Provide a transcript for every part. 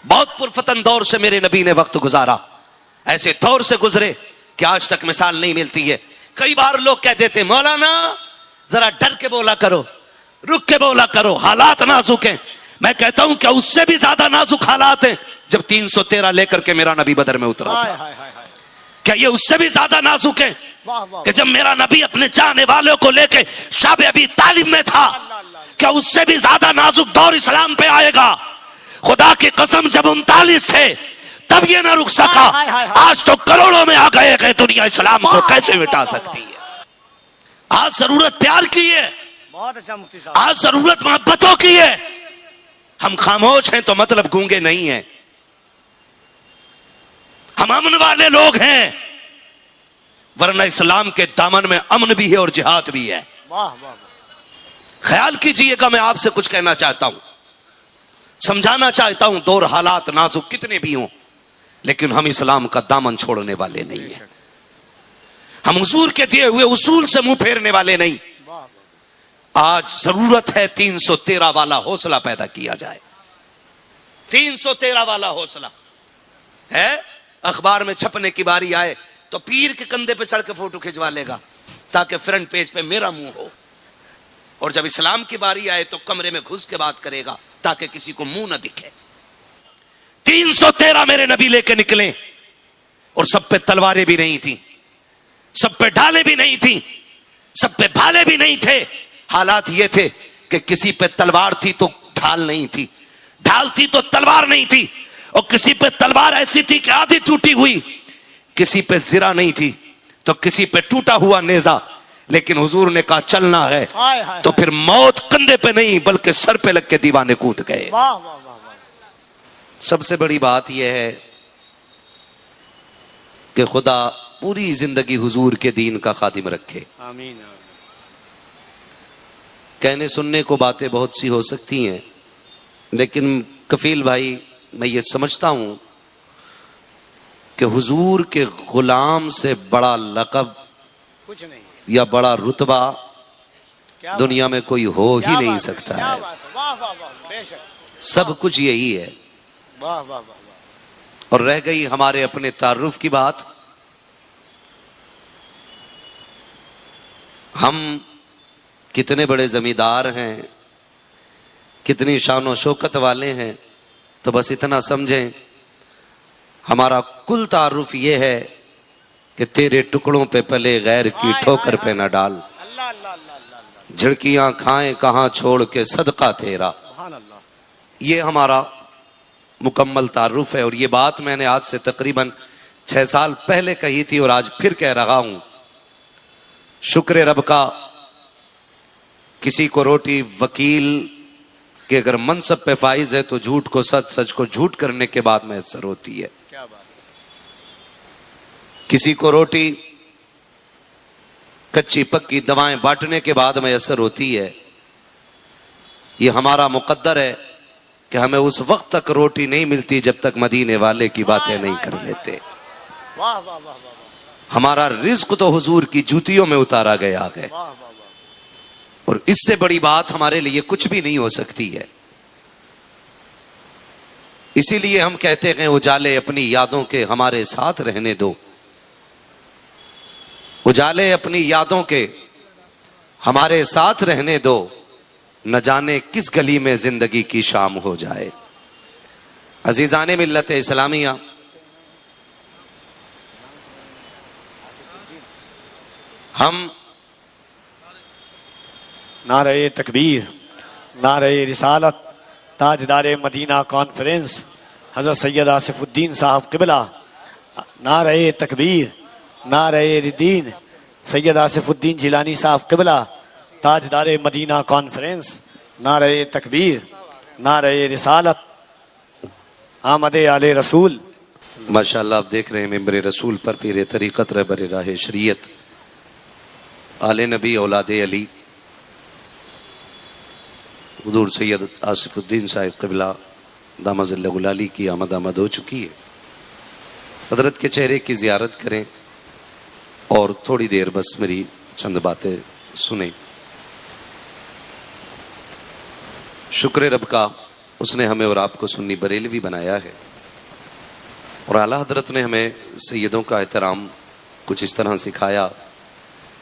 बहुत पुरफतन दौर से मेरे नबी ने वक्त गुजारा, ऐसे दौर से गुजरे कि आज तक मिसाल नहीं मिलती है। कई बार लोग कह देते मौलाना जरा डर के बोला करो, रुक के बोला करो, हालात नाजुक हैं। मैं कहता हूं क्या उससे भी ज्यादा नाजुक हालात हैं जब 313 लेकर के मेरा नबी बदर में उतरा था। क्या ये उससे भी ज्यादा नाजुक है कि जब मेरा नबी अपने चाहने वालों को लेके शाब अबी तालिब में था? क्या उससे भी ज्यादा नाजुक दौर इस्लाम पे आएगा? खुदा की कसम जब 39 थे तब ये ना रुक सका, आज तो करोड़ों में आ गए कि दुनिया इस्लाम को कैसे मिटा सकती है। आज जरूरत प्यार की है, बहुत अच्छा मुफ्ती साहब, आज जरूरत मोहब्बतों की है। हम खामोश हैं तो मतलब गूंगे नहीं हैं, हम अमन वाले लोग हैं, वरना इस्लाम के दामन में अमन भी है और जिहाद भी है। वाह वाह, ख्याल कीजिएगा, मैं आपसे कुछ कहना चाहता हूं, समझाना चाहता हूं। दौर हालात नाजुक कितने भी हों, लेकिन हम इस्लाम का दामन छोड़ने वाले नहीं हैं। हम हुजूर के दिए हुए उसूल से मुंह फेरने वाले नहीं। आज जरूरत है 313 वाला हौसला पैदा किया जाए। 313 वाला हौसला है, अखबार में छपने की बारी आए तो पीर के कंधे पे चढ़ के फोटो खिंचवा लेगा ताकि फ्रंट पेज पे मेरा मुंह हो, और जब इस्लाम की बारी आए तो कमरे में घुस के बात करेगा ताकि किसी को मुंह ना दिखे। 313 मेरे नबी लेके निकले और सब पे तलवारें भी नहीं थी, सब पे ढाले भी नहीं थी, सब पे भाले भी नहीं थे। हालात ये थे कि किसी पे तलवार थी तो ढाल नहीं थी, ढाल थी तो तलवार नहीं थी, और किसी पे तलवार ऐसी थी कि आधी टूटी हुई, किसी पे जिरा नहीं थी तो किसी पे टूटा हुआ नेजा। लेकिन हुजूर ने कहा चलना है तो फिर मौत कंधे पे नहीं बल्कि सर पे लग के दीवाने कूद गए। वाह वाह वाह वाह। सबसे बड़ी बात यह है कि खुदा पूरी जिंदगी हुजूर के दीन का खादिम रखे। आमीन। कहने सुनने को बातें बहुत सी हो सकती हैं, लेकिन कफील भाई मैं ये समझता हूं कि हुजूर के गुलाम से बड़ा लक़ब कुछ नहीं या बड़ा रुतबा क्या दुनिया में कोई हो ही नहीं सकता क्या है। बात है, वाह वाह वाह, बेशक सब कुछ यही है। वाह वाह वाह वाह। और रह गई हमारे अपने तारुफ की बात, हम कितने बड़े जमींदार हैं, कितनी शान और शौकत वाले हैं, तो बस इतना समझें हमारा कुल तारुफ ये है कि तेरे टुकड़ों पे पले गैर की ठोकर पे न डाल, अल्लाह अल्लाह अल्लाह अल्लाह, झिड़कियां खाएं कहां छोड़ के सदका तेरा। सुभान अल्लाह। ये हमारा मुकम्मल तारुफ है। और ये बात मैंने आज से तकरीबन 6 साल पहले कही थी और आज फिर कह रहा हूं। शुक्र रब का, किसी को रोटी वकील के अगर मनसब पे फाइज है तो झूठ को सच, सच को झूठ करने के बाद मैसर होती है। क्या बात, किसी को रोटी कच्ची पक्की दवाएं बांटने के बाद मैसर होती है। ये हमारा मुकद्दर है कि हमें उस वक्त तक रोटी नहीं मिलती जब तक मदीने वाले की बातें नहीं कर लेते। वाह वाह वाह वाह वाह, हमारा रिज्क तो हुजूर की जूतियों में उतारा गया है, वाह वाह वाह। और इससे बड़ी बात हमारे लिए कुछ भी नहीं हो सकती है। इसीलिए हम कहते हैं उजाले अपनी यादों के हमारे साथ रहने दो, उजाले अपनी यादों के हमारे साथ रहने दो, न जाने किस गली में जिंदगी की शाम हो जाए। अजीजाने मिल्लत इस्लामिया, हम नारे तकबीर, नारे रिसालत, ताजदार मदीना कॉन्फ्रेंस हजरत सैयद आसिफुद्दीन साहब किबला, नारे तकबीर, नारे रिदीन सैयद आसिफुद्दीन जिलानी साहब किबला, ताजदार मदीना कॉन्फ्रेंस, नारे तकबीर, नारे रिसालत, आमदे आले रसूल। माशाअल्लाह आप देख रहे हैं मेंबर रसूल पर पीर तरीक़त रहबर राह शरीयत आले नबी औलादे अली हुजूर सैयद आसिफुद्दीन साहिब क़िबला दामज़ल्लहुल की आमद हो चुकी है। हज़रत के चेहरे की ज़ियारत करें और थोड़ी देर बस मेरी चंद बातें सुने। शुक्र रब का, उसने हमें और आपको सुन्नी बरेलवी बनाया है और आला हजरत ने हमें सैयदों का एहतराम कुछ इस तरह सिखाया,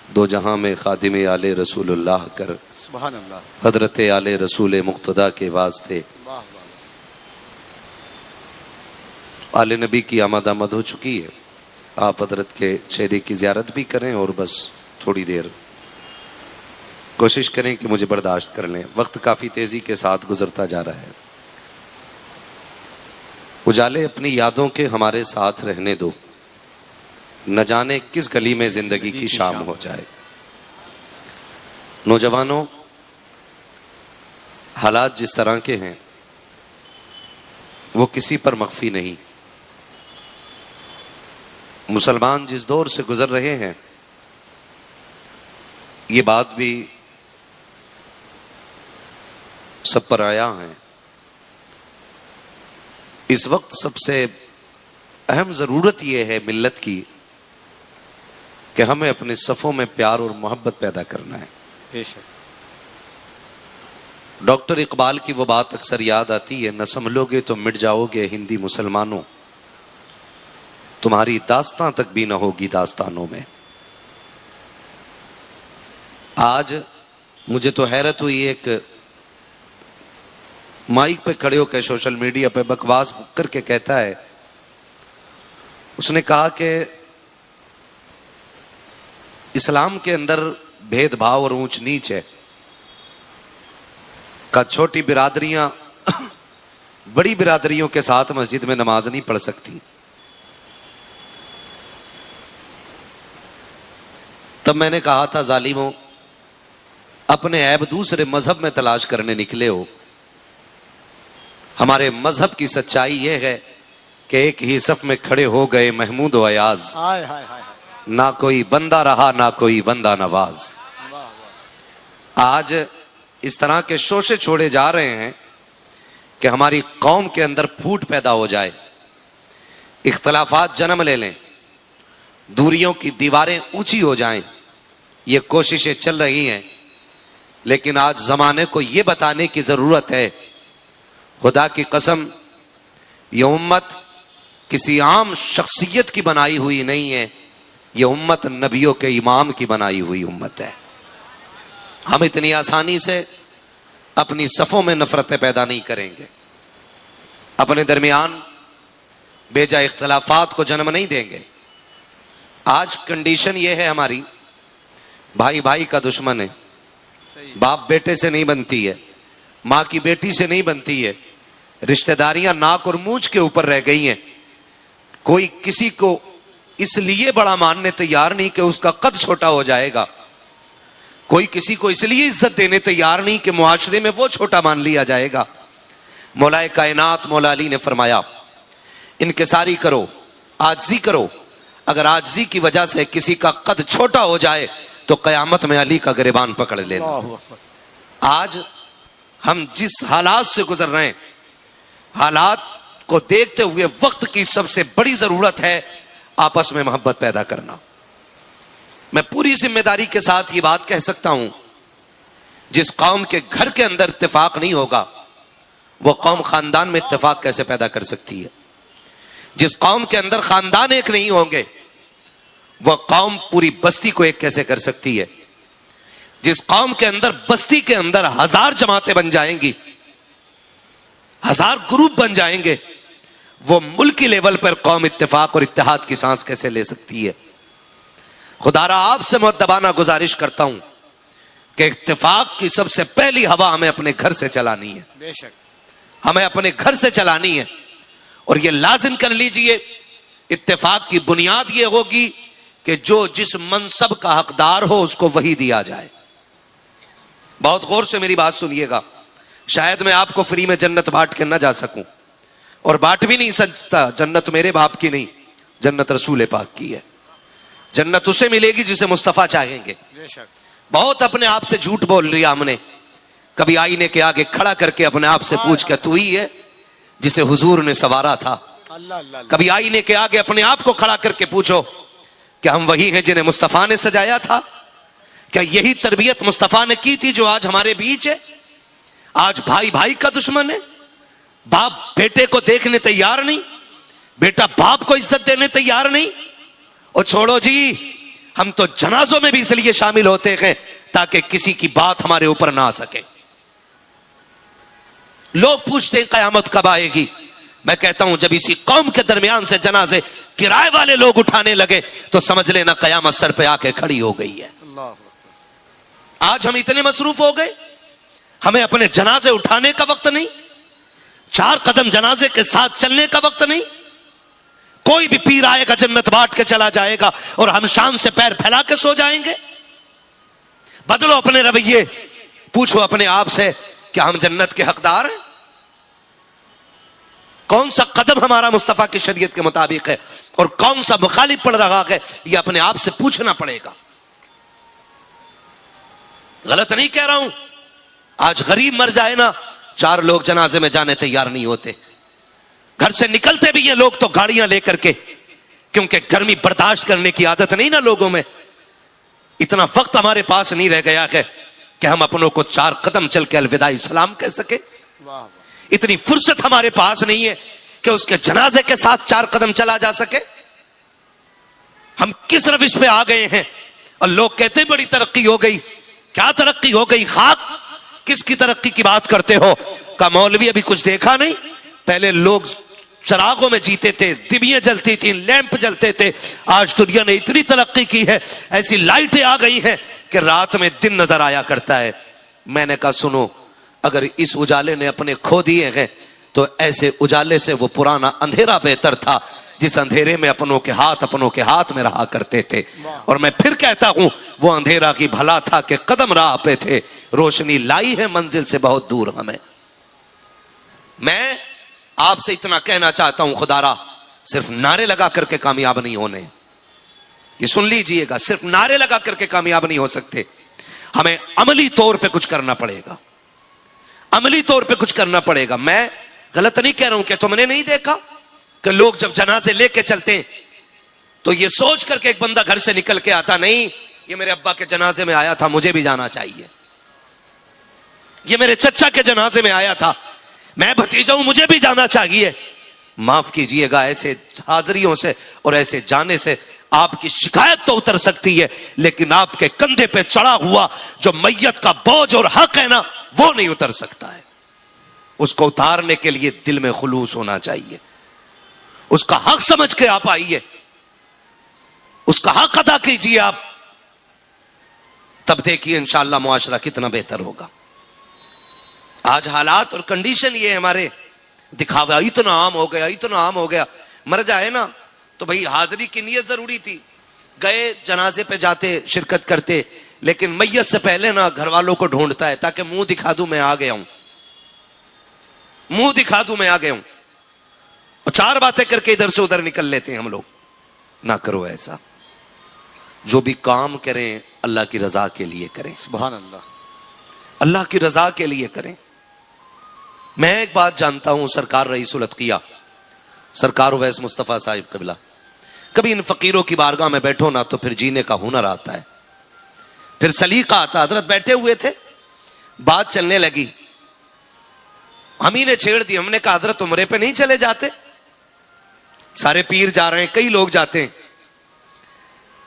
दो जहां में खादिम आले रसूलुल्लाह कर, सुभान अल्लाह, हजरत आले रसूल मुक्तदा के वास्ते। वाह वाह, आले नबी की आमद आमद हो चुकी है, आप हजरत के चेहरे की ज़ियारत भी करें और बस थोड़ी देर कोशिश करें कि मुझे बर्दाश्त कर लें। वक्त काफ़ी तेज़ी के साथ गुजरता जा रहा है। उजाले अपनी यादों के हमारे साथ रहने दो, न जाने किस गली में जिंदगी की शाम हो जाए। नौजवानों, हालात जिस तरह के हैं वो किसी पर मख्फी नहीं। मुसलमान जिस दौर से गुजर रहे हैं, ये बात भी सब पर आया है। इस वक्त सबसे अहम जरूरत यह है मिल्लत की कि हमें अपने सफ़ों में प्यार और मोहब्बत पैदा करना है। बेशक। डॉक्टर इकबाल की वो बात अक्सर याद आती है, न संभलोगे तो मिट जाओगे हिंदी मुसलमानों, तुम्हारी दास्तां तक भी न होगी दास्तानों में। आज मुझे तो हैरत हुई, एक माइक पे खड़े होकर सोशल मीडिया पे बकवास करके कहता है, उसने कहा कि इस्लाम के अंदर भेदभाव और ऊंच नीच है, का छोटी बिरादरियां बड़ी बिरादरियों के साथ मस्जिद में नमाज नहीं पढ़ सकती। तब मैंने कहा था, जालिमों, अपने ऐब दूसरे मजहब में तलाश करने निकले हो। हमारे मजहब की सच्चाई यह है कि एक ही सफ में खड़े हो गए महमूद व अयाज, हाय हाय हाय, ना कोई बंदा रहा ना कोई बंदा नवाज। वाह वाह, आज इस तरह के शोषे छोड़े जा रहे हैं कि हमारी कौम के अंदर फूट पैदा हो जाए, इख्तलाफात जन्म ले लें, दूरियों की दीवारें ऊंची हो जाएं। ये कोशिशें चल रही हैं, लेकिन आज जमाने को ये बताने की जरूरत है, खुदा की कसम, ये उम्मत किसी आम शख्सियत की बनाई हुई नहीं है, ये उम्मत नबियों के इमाम की बनाई हुई उम्मत है। हम इतनी आसानी से अपनी सफ़ों में नफरतें पैदा नहीं करेंगे, अपने दरमियान बेजा इख्तलाफात को जन्म नहीं देंगे। आज कंडीशन ये है हमारी, भाई भाई का दुश्मन है, बाप बेटे से नहीं बनती है, माँ की बेटी से नहीं बनती है, रिश्तेदारियां नाक और मूंछ के ऊपर रह गई हैं। कोई किसी को इसलिए बड़ा मानने तैयार नहीं कि उसका कद छोटा हो जाएगा, कोई किसी को इसलिए इज्जत देने तैयार नहीं कि मुआशरे में वो छोटा मान लिया जाएगा। मौलाए कायनात मौला अली ने फरमाया, इनकिसारी करो, आजिज़ी करो। अगर आजिज़ी की वजह से किसी का कद छोटा हो जाए तो कयामत में अली का गिरबान पकड़ लेना। आज हम जिस हालात से गुजर रहे हैं, हालात को देखते हुए वक्त की सबसे बड़ी जरूरत है आपस में मोहब्बत पैदा करना। मैं पूरी जिम्मेदारी के साथ ये बात कह सकता हूं, जिस कौम के घर के अंदर इत्तेफाक नहीं होगा, वो कौम खानदान में इत्तेफाक कैसे पैदा कर सकती है। जिस कौम के अंदर खानदान एक नहीं होंगे, वह कौम पूरी बस्ती को एक कैसे कर सकती है। जिस कौम के अंदर बस्ती के अंदर 1000 जमातें बन जाएंगी, 1000 ग्रुप बन जाएंगे, वो मुल्की लेवल पर कौम इत्तेफाक और इत्तेहाद की सांस कैसे ले सकती है। खुदारा आपसे मुअद्दबाना गुजारिश करता हूं कि इत्तेफाक की सबसे पहली हवा हमें अपने घर से चलानी है। बेशक, हमें अपने घर से चलानी है। और ये लाजिम कर लीजिए, इत्तेफाक की बुनियाद ये होगी कि जो जिस मनसब का हकदार हो उसको वही दिया जाए। बहुत गौर से मेरी बात सुनिएगा, शायद मैं आपको फ्री में जन्नत बांट के ना जा सकूं, और बांट भी नहीं सकता। जन्नत मेरे बाप की नहीं, जन्नत रसूल पाक की है। जन्नत उसे मिलेगी जिसे मुस्तफा चाहेंगे। बेशक, बहुत अपने आप से झूठ बोल लिया हमने। कभी आईने के आगे खड़ा करके अपने आप से पूछ के, तू ही है जिसे हुजूर ने सवारा था। अल्लाह अल्लाह, कभी आईने के आगे अपने आप को खड़ा करके पूछो, क्या हम वही हैं जिन्हें मुस्तफा ने सजाया था? क्या यही तरबियत मुस्तफा ने की थी जो आज हमारे बीच है? आज भाई भाई का दुश्मन है, बाप बेटे को देखने तैयार नहीं, बेटा बाप को इज्जत देने तैयार नहीं। और छोड़ो जी, हम तो जनाजों में भी इसलिए शामिल होते हैं ताकि किसी की बात हमारे ऊपर ना आ सके। लोग पूछते हैं कयामत कब आएगी। मैं कहता हूं जब इसी कौम के दरमियान से जनाजे किराए वाले लोग उठाने लगे तो समझ लेना कयामत सर पे आके खड़ी हो गई है। आज हम इतने मसरूफ हो गए, हमें अपने जनाजे उठाने का वक्त नहीं, 4 कदम जनाजे के साथ चलने का वक्त नहीं। कोई भी पीर आएगा जन्नत बांट के चला जाएगा और हम शाम से पैर फैला के सो जाएंगे। बदलो अपने रवैये, पूछो अपने आप से क्या हम जन्नत के हकदार हैं? कौन सा कदम हमारा मुस्तफा की शरीयत के मुताबिक है और कौन सा मुखालिफ पड़ रहा है, यह अपने आप से पूछना पड़ेगा। गलत नहीं कह रहा हूं। आज गरीब मर जाए ना, 4 लोग जनाजे में जाने तैयार नहीं होते। घर से निकलते भी ये लोग तो गाड़ियां लेकर के, क्योंकि गर्मी बर्दाश्त करने की आदत नहीं ना लोगों में। इतना वक्त हमारे पास नहीं रह गया है कि हम अपनों को 4 कदम चल के अलविदा सलाम कह सके। इतनी फुर्सत हमारे पास नहीं है कि उसके जनाजे के साथ 4 कदम चला जा सके। हम किस रविश पे आ गए हैं। और लोग कहते बड़ी तरक्की हो गई। क्या तरक्की हो गई? खाक किसकी तरक्की की बात करते हो? का मौलवी अभी कुछ देखा नहीं? पहले लोग चरागों में जीते थे, डिबियां जलती थी, लैंप जलते थे। आज दुनिया ने इतनी तरक्की की है, ऐसी लाइटें आ गई हैं कि रात में दिन नजर आया करता है। मैंने कहा सुनो, अगर इस उजाले ने अपने खो दिए हैं तो ऐसे उजाले से वो पुराना अंधेरा बेहतर था जिस अंधेरे में अपनों के हाथ में रहा करते थे। और मैं फिर कहता हूं, वो अंधेरा की भला था कि कदम राह पे थे, रोशनी लाई है मंजिल से बहुत दूर हमें। मैं आपसे इतना कहना चाहता हूं, खुदारा सिर्फ नारे लगा करके कामयाब नहीं होने। ये सुन लीजिएगा, सिर्फ नारे लगा करके कामयाब नहीं हो सकते। हमें अमली तौर पे कुछ करना पड़ेगा, अमली तौर पे कुछ करना पड़ेगा। मैं गलत नहीं कह रहा हूं कि तुमने नहीं देखा कि लोग जब जनाजे लेके चलते हैं तो ये सोच करके एक बंदा घर से निकल के आता, नहीं ये मेरे अब्बा के जनाजे में आया था, मुझे भी जाना चाहिए। ये मेरे चचा के जनाजे में आया था, मैं भतीजा हूं, मुझे भी जाना चाहिए। माफ कीजिएगा, ऐसे हाजिरियों से और ऐसे जाने से आपकी शिकायत तो उतर सकती है, लेकिन आपके कंधे पे चढ़ा हुआ जो मैयत का बोझ और हक है ना, वो नहीं उतर सकता है। उसको उतारने के लिए दिल में खुलूस होना चाहिए। उसका हक समझ के आप आइए, उसका हक अदा कीजिए आप, तब देखिए इंशाअल्लाह मुआशरा कितना बेहतर होगा। आज हालात और कंडीशन ये हमारे दिखावा इतना आम हो गया, इतना आम हो गया। मर जाए ना तो भाई हाजिरी की नीयत जरूरी थी, गए जनाजे पे जाते, शिरकत करते, लेकिन मैयत से पहले ना घर वालों को ढूंढता है ताकि मुंह दिखा दूं मैं आ गया हूं, मुंह दिखा दूं मैं आ गया हूं, और 4 बातें करके इधर से उधर निकल लेते हैं हम लोग। ना करो ऐसा। जो भी काम करें अल्लाह की रजा के लिए करें। सुभान अल्लाह। अल्लाह की रजा के लिए करें। मैं एक बात जानता हूं, सरकार रईसुल अतकिया, सरकार उवैस मुस्तफा साहिब क़िबला, कभी इन फकीरों की बारगाह में बैठो ना तो फिर जीने का हुनर आता है, फिर सलीका आता। हजरत बैठे हुए थे, बात चलने लगी, हम ही ने छेड़ दी। हमने कहा हजरत उम्रे पे नहीं चले जाते? सारे पीर जा रहे हैं, कई लोग जाते हैं।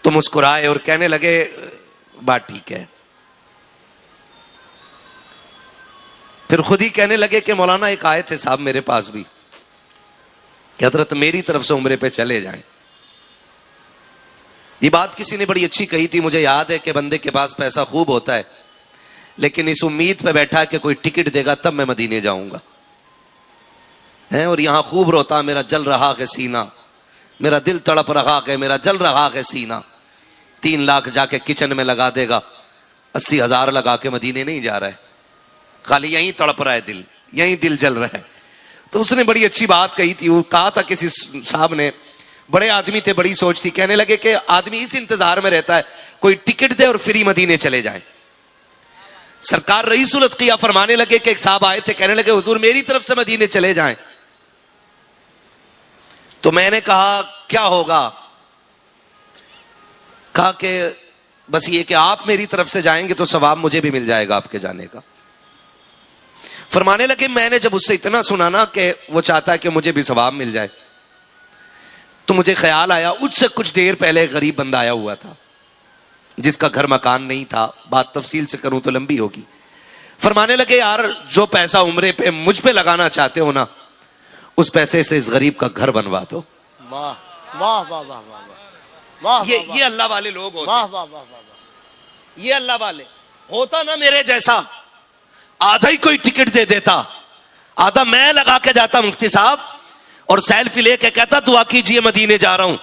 तो मुस्कुराए और कहने लगे बात ठीक है। फिर खुद ही कहने लगे कि मौलाना एक आए थे साहब मेरे पास भी कि हजरत मेरी तरफ से उम्रे पे चले जाएं। ये बात किसी ने बड़ी अच्छी कही थी, मुझे याद है कि बंदे के पास पैसा खूब होता है लेकिन इस उम्मीद पे बैठा है कि कोई टिकट देगा तब मैं मदीने जाऊंगा है, और यहां खूब रोता मेरा जल रहा है सीना, मेरा दिल तड़प रहा है, मेरा जल रहा है सीना। 3 लाख जाके किचन में लगा देगा, 80,000 लगा के मदीने नहीं जा रहा है, खाली यहीं तड़प रहा है दिल, यहीं दिल जल रहा है। तो उसने बड़ी अच्छी बात कही थी, वो कहा था किसी साहब ने, बड़े आदमी थे, बड़ी सोच थी, कहने लगे कि आदमी इस इंतजार में रहता है कोई टिकट दे और फ्री मदीने चले जाए। सरकार रईसुल अतकिया फरमाने लगे कि एक साहब आए थे, कहने लगे हुजूर मेरी तरफ से मदीने चले जाएं। तो मैंने कहा क्या होगा? कहा कि बस ये कि आप मेरी तरफ से जाएंगे तो सवाब मुझे भी मिल जाएगा आपके जाने का। फरमाने लगे मैंने जब उससे इतना सुना ना कि वो चाहता है कि मुझे भी सवाब मिल जाए, तो मुझे ख्याल आया उससे कुछ देर पहले एक गरीब बंदा आया हुआ था जिसका घर मकान नहीं था। बात तफसील से करूं तो लंबी होगी। फरमाने लगे यार जो पैसा उम्रे पे मुझ पे लगाना चाहते हो ना, उस पैसे से इस गरीब का घर बनवा दो। वाह वाह वाह वाह वाह वाह। ये अल्लाह वाले लोग होते। वाह वाह वाह वाह। ये अल्लाह वाले होता ना मेरे जैसा, आधा ही कोई टिकट दे देता, आधा मैं लगा के जाता मुफ्ती साहब, और सेल्फी लेके कहता दुआ कीजिए मदीने जा रहा हूं।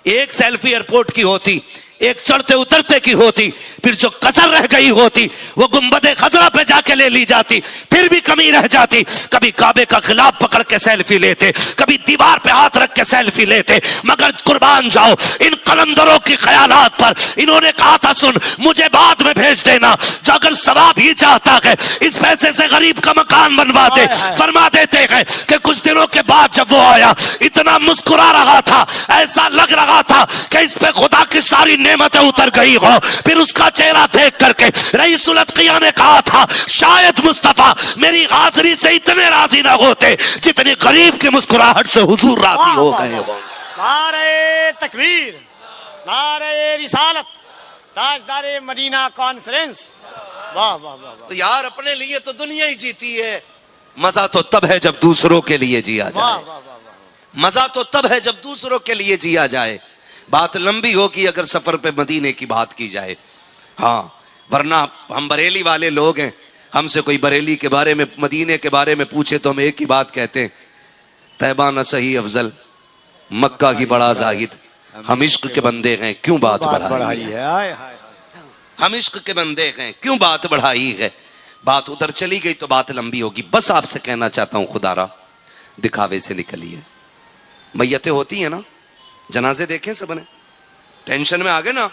एक सेल्फी एयरपोर्ट की होती, एक चढ़ते उतरते की होती, फिर जो कसर रह गई होती वो गुंबदे खजरा पे जाके ले ली जाती, फिर भी कमी रह जाती। कभी काबे का खिलाफ पकड़ के सेल्फी लेते, कभी दीवार पे हाथ रख के सेल्फी लेते। मगर कुर्बान जाओ इन कलंदरों की ख्यालात पर। इन्होंने कहा था सुन मुझे बाद में भेज देना, जो अगर सवाब ही चाहता है इस पैसे से गरीब का मकान बनवा दे। फरमा देते हैं कि कुछ दिनों के बाद जब वो आया इतना मुस्कुरा रहा था, ऐसा लग रहा था कि इस पे खुदा की सारी नेमतें उतर गई हो। फिर उसका चेहरा देख करके रईसुल अत्किया ने कहा था शायद मुस्तफा मेरी हाजिरी से इतने राजी ना होते जितने गरीब की मुस्कुराहट से हुजूर राजी हो गए हो। नारे तकबीर, नारे रिसालत, ताजदारे मदीना कॉन्फ्रेंस। वाह वाह वाह वाह। तो यार अपने लिए तो दुनिया ही जीती है, मजा तो तब है जब दूसरों के लिए जिया वाह जाए। वाह वाह वाह। मजा तो तब है जब दूसरों के लिए जिया जाए। बात लंबी होगी अगर सफर पे मदीने की बात की जाए, हाँ, वरना हम बरेली वाले लोग हैं, हमसे कोई बरेली के बारे में मदीने के बारे में पूछे तो हम एक ही बात कहते हैं, तैबा न सही अफजल मक्का ही बड़ा जाहिद, हम इश्क के बंदे हैं क्यों बात बढ़ाई है। हाय हाय। हम इश्क के बंदे हैं क्यों बात बढ़ाई है। बात उधर चली गई तो बात लंबी होगी। बस आपसे कहना चाहता हूं खुदारा दिखावे से निकलिए। मैयतें होती है ना, जनाजे देखे सबने, टेंशन में आ गए ना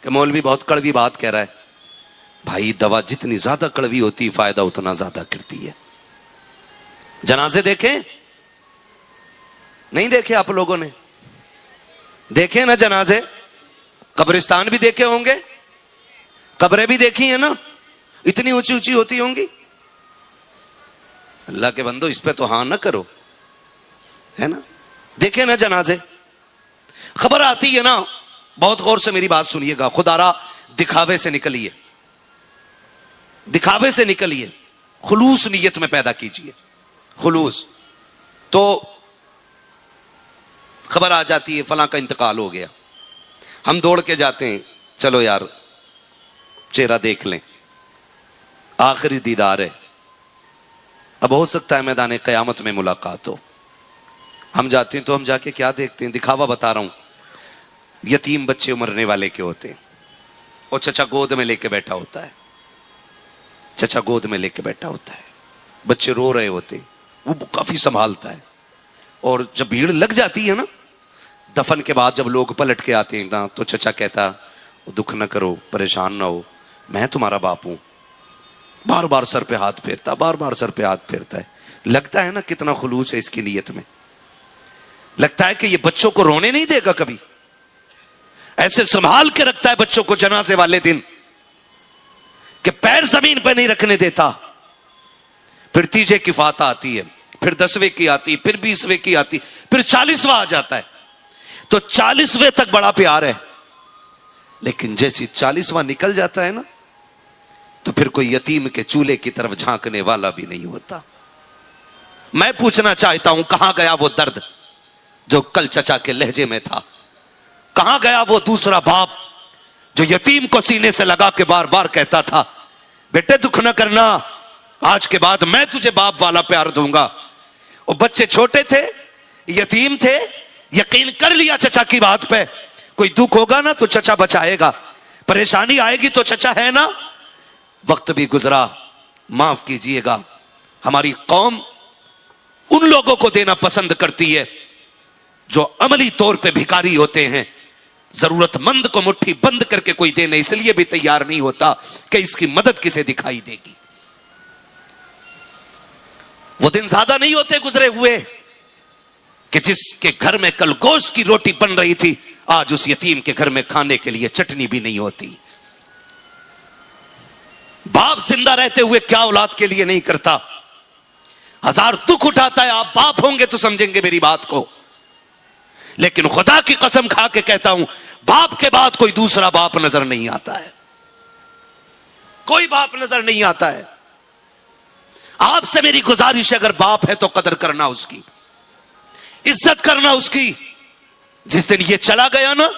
कि मौलवी बहुत कड़वी बात कह रहा है। भाई दवा जितनी ज्यादा कड़वी होती फायदा उतना ज्यादा करती है। जनाजे देखे नहीं देखे आप लोगों ने? देखे ना जनाजे, कब्रिस्तान भी देखे होंगे, कब्रें भी देखी है ना, इतनी ऊंची ऊंची होती होंगी। अल्लाह के बंदो इस पे तो हाँ ना करो, है ना। देखे ना जनाजे, खबर आती है ना, बहुत गौर से मेरी बात सुनिएगा, खुदारा दिखावे से निकलिए, दिखावे से निकलिए, खुलूस नीयत में पैदा कीजिए। खुलूस तो खबर आ जाती है फलां का इंतकाल हो गया, हम दौड़ के जाते हैं, चलो यार चेहरा देख लें, आखिरी दीदार है, अब हो सकता है मैदान कयामत में मुलाकात हो। हम जाते हैं तो हम जाके क्या देखते हैं, दिखावा बता रहा हूं, यतीम बच्चे मरने वाले के होते हैं, और चचा गोद में लेके बैठा होता है, चचा गोद में लेके बैठा होता है, बच्चे रो रहे होते हैं, वो काफी संभालता है। और जब भीड़ लग जाती है ना, दफन के बाद जब लोग पलट के आते हैं ना, तो चचा कहता दुख न करो, परेशान ना हो, मैं तुम्हारा बाप हूं। बार बार सर पे हाथ फेरता, बार बार सर पे हाथ फेरता है। लगता है ना कितना खुलूस है इसकी नीयत में। लगता है कि ये बच्चों को रोने नहीं देगा कभी, ऐसे संभाल के रखता है बच्चों को जनाजे वाले दिन कि पैर जमीन पर नहीं रखने देता। फिर तीजे की फाता आती है, फिर 10वें की आती, फिर 20वें की आती, फिर 40वां आ जाता है। तो 40वें तक बड़ा प्यार है, लेकिन जैसी 40वां निकल जाता है ना, तो फिर कोई यतीम के चूल्हे की तरफ झांकने वाला भी नहीं होता। मैं पूछना चाहता हूं कहां गया वो दर्द जो कल चचा के लहजे में था? कहां गया वो दूसरा बाप जो यतीम को सीने से लगा के बार बार कहता था बेटे दुख न करना, आज के बाद मैं तुझे बाप वाला प्यार दूंगा। वो बच्चे छोटे थे, यतीम थे, यकीन कर लिया चचा की बात पे, कोई दुख होगा ना तो चचा बचाएगा, परेशानी आएगी तो चचा है ना। वक्त भी गुजरा, माफ कीजिएगा, हमारी कौम उन लोगों को देना पसंद करती है जो अमली तौर पे भिखारी होते हैं। जरूरतमंद को मुट्ठी बंद करके कोई देने इसलिए भी तैयार नहीं होता कि इसकी मदद किसे दिखाई देगी। वो दिन ज्यादा नहीं होते गुजरे हुए कि जिसके घर में कल गोश्त की रोटी बन रही थी, आज उस यतीम के घर में खाने के लिए चटनी भी नहीं होती। बाप जिंदा रहते हुए क्या औलाद के लिए नहीं करता। हजार दुख उठाता है। आप बाप होंगे तो समझेंगे मेरी बात को, लेकिन खुदा की कसम खा के कहता हूं, बाप के बाद कोई दूसरा बाप नजर नहीं आता है। कोई बाप नजर नहीं आता है। आपसे मेरी गुजारिश है, अगर बाप है तो कदर करना उसकी, इज्जत करना उसकी। जिस दिन ये चला गया ना,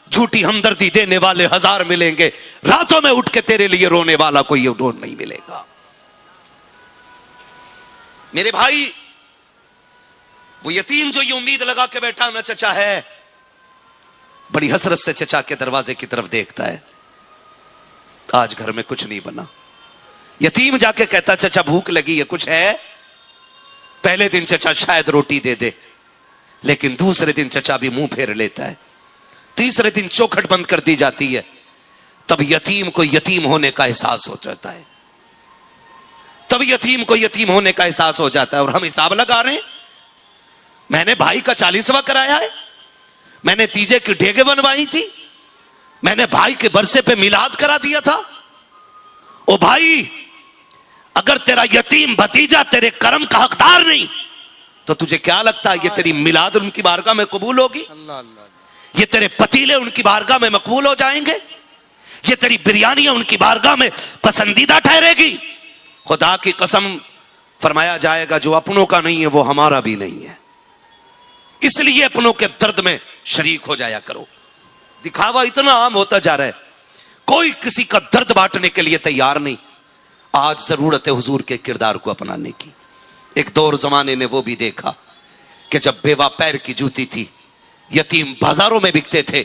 झूठी हमदर्दी देने वाले हजार मिलेंगे, रातों में उठ के तेरे लिए रोने वाला कोई नहीं मिलेगा। मेरे भाई, वो यतीम जो ये उम्मीद लगा के बैठा ना चचा है, बड़ी हसरत से चचा के दरवाजे की तरफ देखता है। आज घर में कुछ नहीं बना। यतीम जाके कहता, चचा भूख लगी है, कुछ है? पहले दिन चचा शायद रोटी दे दे, लेकिन दूसरे दिन चचा भी मुंह फेर लेता है। तीसरे दिन चौखट बंद कर दी जाती है। तब यतीम को यतीम होने का एहसास हो जाता है। तब यतीम को यतीम होने का एहसास हो जाता है। और हम हिसाब लगा रहे हैं, मैंने भाई का 40वां कराया है, मैंने तीजे की ढेगे बनवाई थी, मैंने भाई के बरसे पे मिलाद करा दिया था। ओ भाई, अगर तेरा यतीम भतीजा तेरे कर्म का हकदार नहीं, तो तुझे क्या लगता है ये तेरी मिलाद उनकी बारगाह में कबूल होगी? अल्लाह अल्लाह। ये तेरे पतीले उनकी बारगाह में मकबूल हो जाएंगे? ये तेरी बिरयानियां उनकी बारगाह में पसंदीदा ठहरेगी? खुदा की कसम, फरमाया जाएगा जो अपनों का नहीं है वो हमारा भी नहीं है। इसलिए अपनों के दर्द में शरीक हो जाया करो। दिखावा इतना आम होता जा रहा है, कोई किसी का दर्द बांटने के लिए तैयार नहीं। आज जरूरत है हुजूर के किरदार को अपनाने की। एक दौर जमाने ने वो भी देखा कि जब बेवा पैर की जूती थी, यतीम बाजारों में बिकते थे,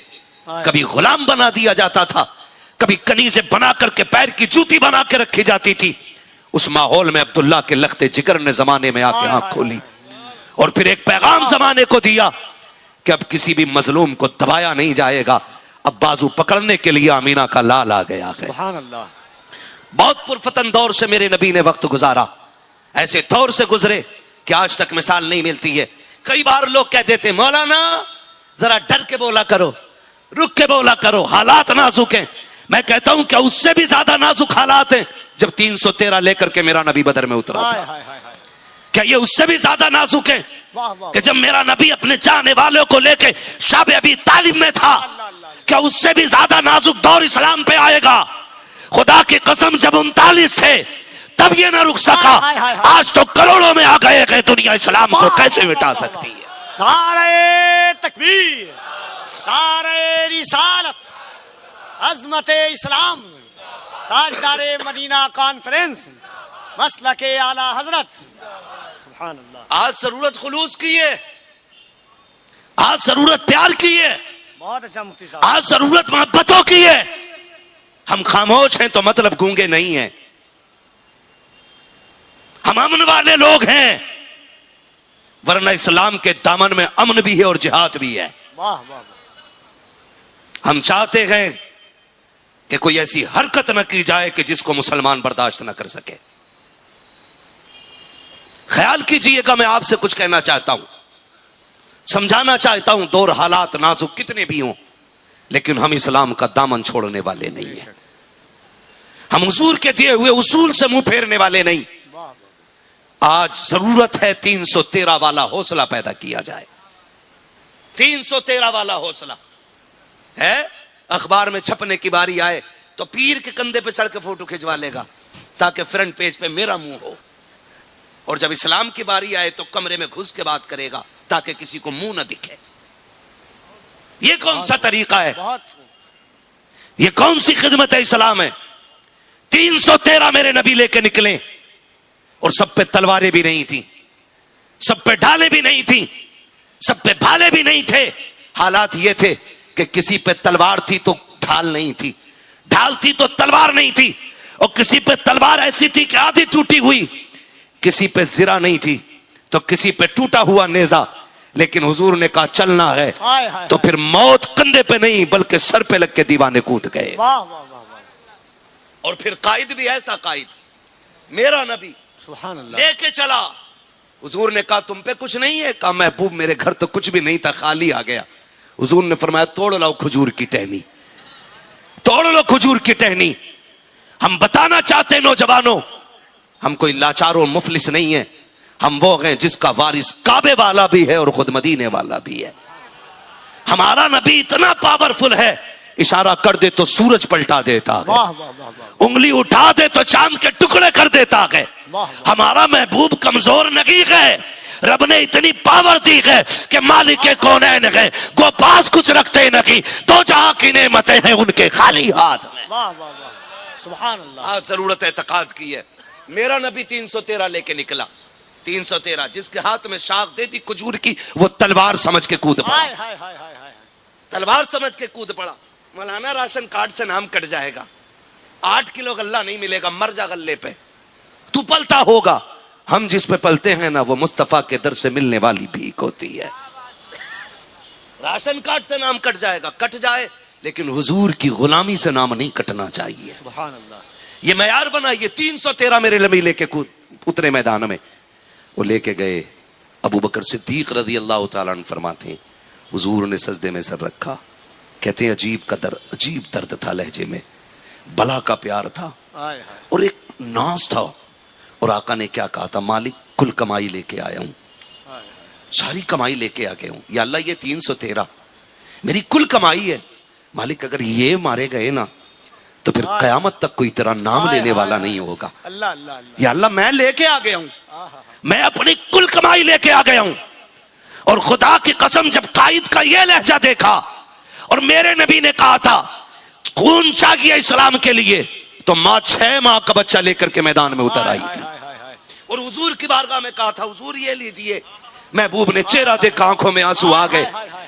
कभी गुलाम बना दिया जाता था, कभी कनीज़े बना करके पैर की जूती बना के रखी जाती थी। उस माहौल में अब्दुल्ला के लख्ते जिगर ने जमाने में आके आंख खोली और फिर एक पैगाम जमाने को दिया कि अब किसी भी मजलूम को दबाया नहीं जाएगा। अब बाजू पकड़ने के लिए आमीना का लाल आ गया है। सुभान अल्लाह। बहुत पुरफतन दौर से मेरे नबी ने वक्त गुजारा, ऐसे दौर से गुजरे कि आज तक मिसाल नहीं मिलती है। कई बार लोग कहते थे, मौलाना जरा डर के बोला करो, रुक के बोला करो, हालात नाजुक हैं। मैं कहता हूं क्या उससे भी ज्यादा नाजुक हालात हैं जब 313 लेकर के मेरा नबी बदर में उतरा था? क्या ये उससे भी ज्यादा नाजुक है कि जब मेरा नबी अपने चाहने वालों को लेके शाब अबी तालिब में था? क्या उससे भी ज्यादा नाजुक दौर इस्लाम पे आएगा? खुदा की कसम, जब 39 थे तब ये ना रुक सका, आज तो करोड़ों में आ गए कि दुनिया इस्लाम को कैसे मिटा सकती है। नारे तकबीर, नारे रिसालत, अज़मत इस्लाम, ताजदारे मदीना कॉन्फ्रेंस, मसलके आला हजरत। सुभान अल्लाह। आज जरूरत खुलूस की है, आज जरूरत प्यार की है, बहुत अच्छा मुफ्ती साहब। आज जरूरत मोहब्बतों की है। हम खामोश हैं तो मतलब गूंगे नहीं हैं। हम अमन वाले लोग हैं, वरना इस्लाम के दामन में अमन भी है और जिहाद भी है। वाह वाह वाह। हम चाहते हैं कि कोई ऐसी हरकत न की जाए कि जिसको मुसलमान बर्दाश्त न कर सके। ख्याल कीजिएगा, मैं आपसे कुछ कहना चाहता हूं, समझाना चाहता हूं। दौर हालात नाजुक कितने भी हों, लेकिन हम इस्लाम का दामन छोड़ने वाले नहीं हैं। हम हुजूर के दिए हुए उसूल से मुंह फेरने वाले नहीं। आज जरूरत है 313 वाला हौसला पैदा किया जाए। 313 वाला हौसला है। अखबार में छपने की बारी आए तो पीर के कंधे पे चढ़ के फोटो खिंचवा लेगा ताकि फ्रंट पेज पे मेरा मुंह हो, और जब इस्लाम की बारी आए तो कमरे में घुस के बात करेगा ताकि किसी को मुंह ना दिखे। ये कौन सा तरीका है? ये कौन सी खिदमत है इस्लाम है? 313 मेरे नबी लेके निकले और सब पे तलवारें भी नहीं थी, सब पे ढाले भी नहीं थी, सब पे भाले भी नहीं थे। हालात ये थे कि किसी पे तलवार थी तो ढाल नहीं थी, ढाल थी तो तलवार नहीं थी, और किसी पे तलवार ऐसी थी कि आधी टूटी हुई, किसी पे जिरा नहीं थी तो किसी पे टूटा हुआ नेजा। लेकिन हुजूर ने कहा चलना है तो फिर मौत कंधे पे नहीं बल्कि सर पे लग के दीवाने कूद गए। और फिर कायद भी ऐसा कायद, मेरा नबी सुभान अल्लाह लेके चला। हुजूर ने कहा तुम पे कुछ नहीं है? कहा महबूब मेरे घर तो कुछ भी नहीं था, खाली आ गया। हुजूर ने फरमाया तोड़ लाओ खजूर की टहनी, तोड़ लो खजूर की टहनी। हम बताना चाहते हैं नौजवानों, हम कोई लाचार और मुफलिस नहीं है, हम वो हैं जिसका वारिस काबे वाला भी है और खुद मदीने वाला भी है। हमारा नबी इतना पावरफुल है, इशारा कर दे तो सूरज पलटा देता है, वाह वाह वाह वाह उंगली उठा दे तो चांद के टुकड़े कर देता है। वाह। हमारा महबूब कमजोर नहीं है, रब ने इतनी पावर दी है कि मालिक के कौनैन है, गो पास कुछ रखते नहीं, दो जहां की नेमतें हैं उनके खाली हाथ में। वाह वाह वाह, सुभान अल्लाह। आज जरूरत एतकाद की है। मेरा नबी 313 लेके निकला, 313 जिसके हाथ में शाख दे दी खजूर की, वो तलवार समझ के कूद पड़ा, हाय हाय हाय हाय हाय। तलवार समझ के कूद पड़ा। मौलाना राशन कार्ड से नाम कट जाएगा, 8 किलो गल्ला नहीं मिलेगा, मर जा गल्ले पे, तू पलता होगा। हम जिस पे पलते हैं ना, वो मुस्तफा के दर से मिलने वाली भीख होती है। राशन कार्ड से नाम कट जाएगा, कट जाए, लेकिन हुजूर की गुलामी से नाम नहीं कटना चाहिए। सुभान अल्लाह। ये मैयार बना। ये 313 मेरे नबी लेके कूद उतरे मैदान में। वो लेके गए, अबू बकर सिद्दीक रज़ी अल्लाह तआला अन्हु फरमाते हैं, हुजूर ने सजदे में सर रखा, कहते हैं अजीब दर्द था लहजे में, बला का प्यार था हाय हाय। और एक नाज था। और आका ने क्या कहा था, मालिक कुल कमाई लेके आया हूं, हाय हाय। सारी कमाई लेके आ गया हूं। या अल्लाह ये 313 मेरी कुल कमाई है। मालिक अगर ये मारे गए ना तो फिर कयामत तक कोई तेरा नाम लेने वाला नहीं होगा। अल्लाह अल्लाह अल्लाह। या अल्लाह मैं लेके आ गया हूं, आहा। मैं अपनी कुल कमाई लेके आ गया हूं। और खुदा की कसम, जब कायद का ये लहजा देखा और मेरे नबी ने कहा था खून चाहिए इस्लाम के लिए, तो मां 6 माह का बच्चा लेकर के मैदान में उतर आई थी। और हुजूर की बारगाह में कहा था, हुजूर ये लीजिए। महबूब ने चेहरा देखा, आंखों में आंसू आ गए।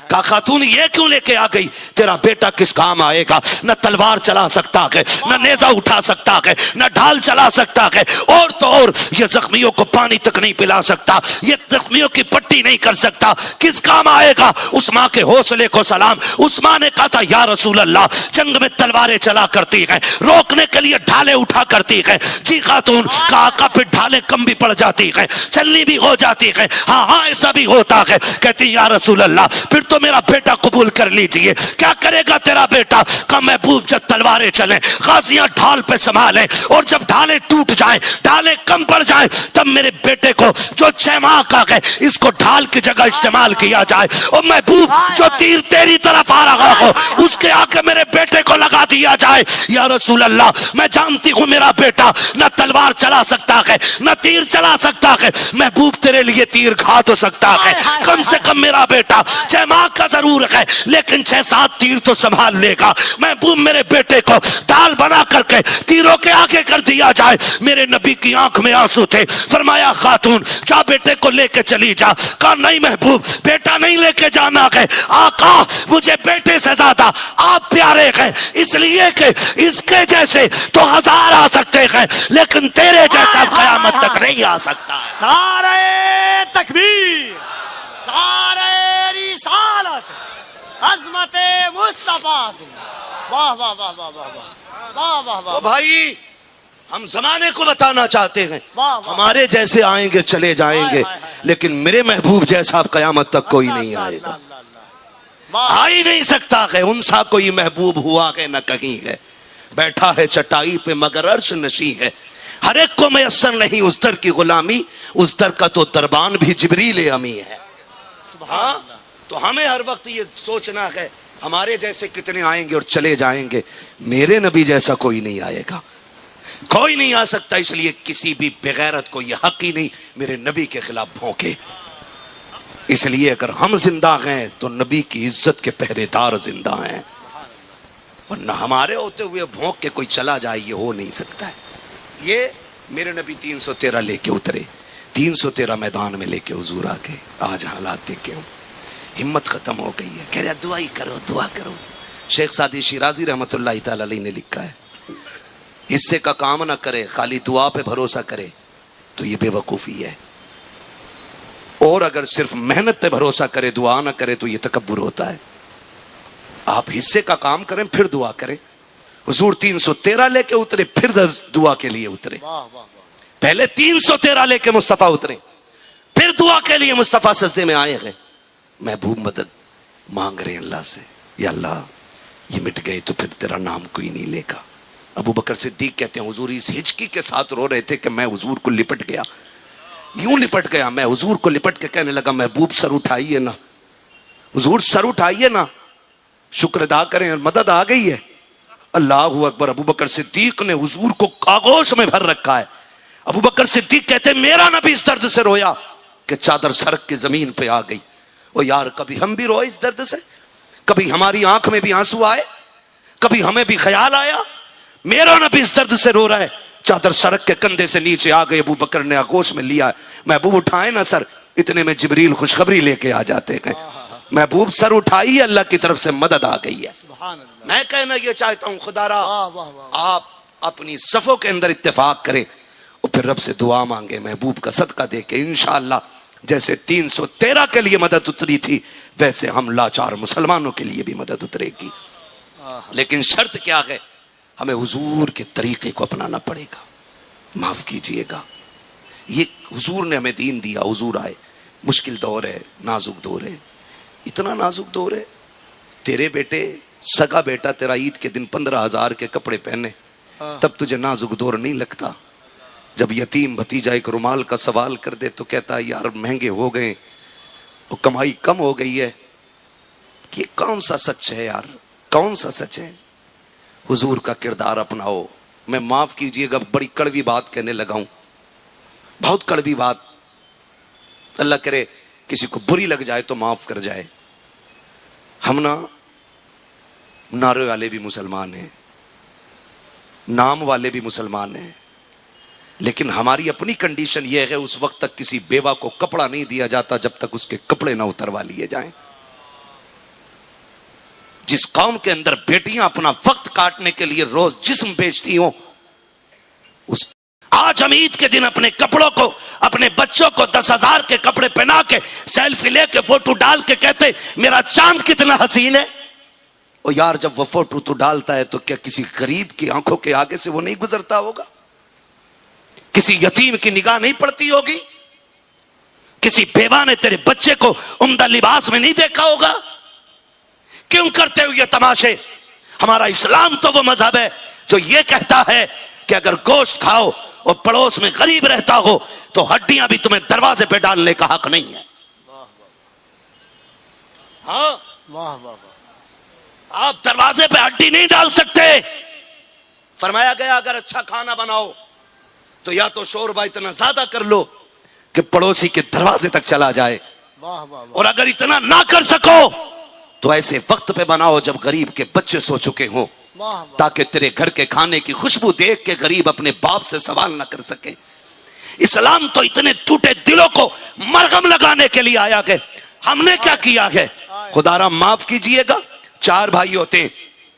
कहा खातून ये क्यों लेके आ गई, तेरा बेटा किस काम आएगा, न तलवार चला सकता है, न नेजा उठा सकता है, न ढाल चला सकता है, और तो और ये जख्मियों को पानी तक नहीं पिला सकता, ये जख्मियों की पट्टी नहीं कर सकता, किस काम आएगा। उस माँ के हौसले को सलाम। उस माँ ने कहा था, या रसूल अल्लाह, जंग में तलवारें चला करती है, रोकने के लिए ढाले उठा करती है। जी खातून, कहा फिर ढाले कम भी पड़ जाती है, चलनी भी हो जाती है। हाँ हाँ ऐसा भी होता है। कहती या रसूल अल्लाह, फिर तो मेरा बेटा कबूल कर लीजिए। क्या करेगा तेरा बेटा। का महबूब, जब तलवारें चले, गाजियां ढाल पे संभाले, और जब ढाले टूट जाए, ढाले कम पड़ जाए, तब मेरे बेटे को जो 6 माह का है, इसको ढाल की जगह इस्तेमाल किया जाए। और महबूब, जो तीर तेरी तरफ आ रहा हो, उसके आके मेरे बेटे को लगा दिया जाए। या रसूल अल्लाह, मैं जानती हूं मेरा बेटा न तलवार चला सकता है, न तीर चला सकता है। महबूब, तेरे लिए तीर घा तो सकता है, कम से कम मेरा बेटा 6 माह का जरूर है, लेकिन 6-7 तीर तो संभाल लेगा। महबूब, मेरे बेटे को ढाल बना करके तीरों के आगे कर दिया जाए। मेरे नबी की आंख में आंसू थे। फरमाया खातून, जा बेटे को लेके चली जा। कहा नहीं महबूब, बेटा नहीं लेके जाना है। आका, मुझे बेटे से ज्यादा आप प्यारे हैं, इसलिए कि इसके जैसे तो 1000 आ सकते हैं, लेकिन तेरे जैसा कयामत तक नहीं आ सकता है। नारे तकबीर, नारे रिसालत, अज़मते मुस्तफा। वाह वाह वाह वाह वाह वाह वाह वाह। ओ भाई, हम जमाने को बताना चाहते हैं, वाह वाह। हमारे जैसे आएंगे चले जाएंगे, हाय, हाय, हाय। लेकिन मेरे महबूब जैसा अब कयामत तक कोई नहीं अल्लाह, आएगा, अल्लाह, अल्लाह, अल्लाह। आ ही नहीं सकता है। उनसा कोई महबूब हुआ है न कहीं है, बैठा है चटाई पे मगर अर्श नशी है। हर एक को मैसर नहीं उस दर की गुलामी, उस दर का तो दरबान भी जिब्रील अमी है। हाँ, तो हमें हर वक्त ये सोचना है, हमारे जैसे कितने आएंगे और चले जाएंगे, मेरे नबी जैसा कोई नहीं आएगा, कोई नहीं आ सकता। इसलिए किसी भी बेगैरत को यह हक ही नहीं मेरे नबी के खिलाफ भौंके। इसलिए अगर हम जिंदा हैं तो नबी की इज्जत के पहरेदार जिंदा हैं, वरना हमारे होते हुए भौंक के कोई चला जाए, ये हो नहीं सकता है। ये मेरे नबी 313 लेके उतरे, 313 मैदान में लेके हुजूर आके, आज हालात देखे हूं, हिम्मत खत्म हो गई है। कह रहा दुआ ही करो, दुआ करो। शेख सादी शिराजी रहमतुल्लाह तआला अलैह ने लिखा है, हिस्से का काम ना करे, खाली दुआ पे भरोसा करे तो ये बेवकूफी है, और अगर सिर्फ मेहनत पे भरोसा करे, दुआ ना करे, तो ये तकब्बुर होता है। आप हिस्से का काम करें फिर दुआ करें। हुजूर 313 लेके उतरे, फिर दुआ के लिए उतरे। वाह वाह वाह। पहले 313 लेके मुस्तफा उतरे, फिर दुआ के लिए मुस्तफा सजदे में आए हैं। महबूब मदद मांग रहे अल्लाह से, या अल्लाह ये मिट गए तो फिर तेरा नाम कोई नहीं लेगा, अबू बकर सिद्दीक कहते हैं हुजूर इस हिचकी के साथ रो रहे थे कि मैं हुजूर को लिपट गया, यूं लिपट गया मैं हुजूर को लिपट के कहने लगा महबूब सर उठाइए ना, हुजूर सर उठाइए ना, शुक्र अदा करें मदद आ गई है। अल्लाह अकबर। अबू बकर सिद्दीक ने हुजूर को आगोश में भर रखा है। अबू बकर सिद्दीक कहते हैं मेरा नबी इस दर्द से रोया कि चादर सरक के जमीन पे आ गई। ओ यार कभी हम भी रोए इस दर्द से, कभी हमारी आंख में भी आंसू आए, कभी हमें भी ख्याल आया मेरा नबी इस दर्द से रो रहा है, चादर सरक के कंधे से नीचे आ गई। अबू बकर ने आगोश में लिया, महबूब उठाए ना सर, इतने में जिब्रील खुशखबरी लेके आ जाते हैं, महबूब सर उठाई, अल्लाह की तरफ से मदद आ गई है। मैं कहना ये चाहता हूं खुदारा आप अपनी सफों के अंदर इत्तेफाक करें और फिर रब से दुआ मांगे, महबूब का सदका दे के इंशाअल्लाह जैसे 313 के लिए मदद उतरी थी वैसे हम लाचार मुसलमानों के लिए भी मदद उतरेगी। लेकिन शर्त क्या है, हमें हुजूर के तरीके को अपनाना पड़ेगा। माफ कीजिएगा, ये हुजूर ने हमें दीन दिया, हुजूर आए, मुश्किल दौर है, नाजुक दौर है, इतना नाजुक दौर है। तेरे बेटे सगा बेटा तेरा ईद के दिन 15,000 के कपड़े पहने, तब तुझे नाजुक दौर नहीं लगता। जब यतीम भतीजा एक रुमाल का सवाल कर दे तो कहता है यार महंगे हो गए और कमाई कम हो गई है। कि कौन सा सच है यार, कौन सा सच है? हुजूर का किरदार अपनाओ। मैं माफ कीजिएगा बड़ी कड़वी बात कहने लगा हूं, बहुत कड़वी बात, अल्लाह करे किसी को बुरी लग जाए तो माफ कर जाए। हम ना नारे वाले भी मुसलमान हैं, नाम वाले भी मुसलमान हैं, लेकिन हमारी अपनी कंडीशन यह है उस वक्त तक किसी बेवा को कपड़ा नहीं दिया जाता जब तक उसके कपड़े ना उतरवा लिए जाएं। जिस कौम के अंदर बेटियां अपना वक्त काटने के लिए रोज जिस्म बेचती हो, उस आज हम ईद के दिन अपने कपड़ों को, अपने बच्चों को 10,000 के कपड़े पहना के सेल्फी लेके फोटो डाल के कहते मेरा चांद कितना हसीन है। और यार जब वो फोटो तो डालता है तो क्या किसी गरीब की आंखों के आगे से वो नहीं गुजरता होगा? किसी यतीम की निगाह नहीं पड़ती होगी? किसी बेवा ने तेरे बच्चे को उम्दा लिबास में नहीं देखा होगा? क्यों करते हो ये तमाशे? हमारा इस्लाम तो वो मजहब है जो ये कहता है कि अगर गोश्त खाओ और पड़ोस में गरीब रहता हो तो हड्डियां भी तुम्हें दरवाजे पे डालने का हक नहीं है। हाँ वाह वाह, आप दरवाजे पे हड्डी नहीं डाल सकते। फरमाया गया अगर अच्छा खाना बनाओ तो या तो शोरबा इतना ज्यादा कर लो कि पड़ोसी के दरवाजे तक चला जाए, वाह वाह, और अगर इतना ना कर सको तो ऐसे वक्त पे बनाओ जब गरीब के बच्चे सो चुके हों, ताकि तेरे घर के खाने की खुशबू देख के गरीब अपने बाप से सवाल ना कर सके। इस्लाम तो इतने टूटे दिलों को मरहम लगाने के लिए आया है। हमने क्या किया है? खुदारा माफ कीजिएगा, 4 भाई होते हैं,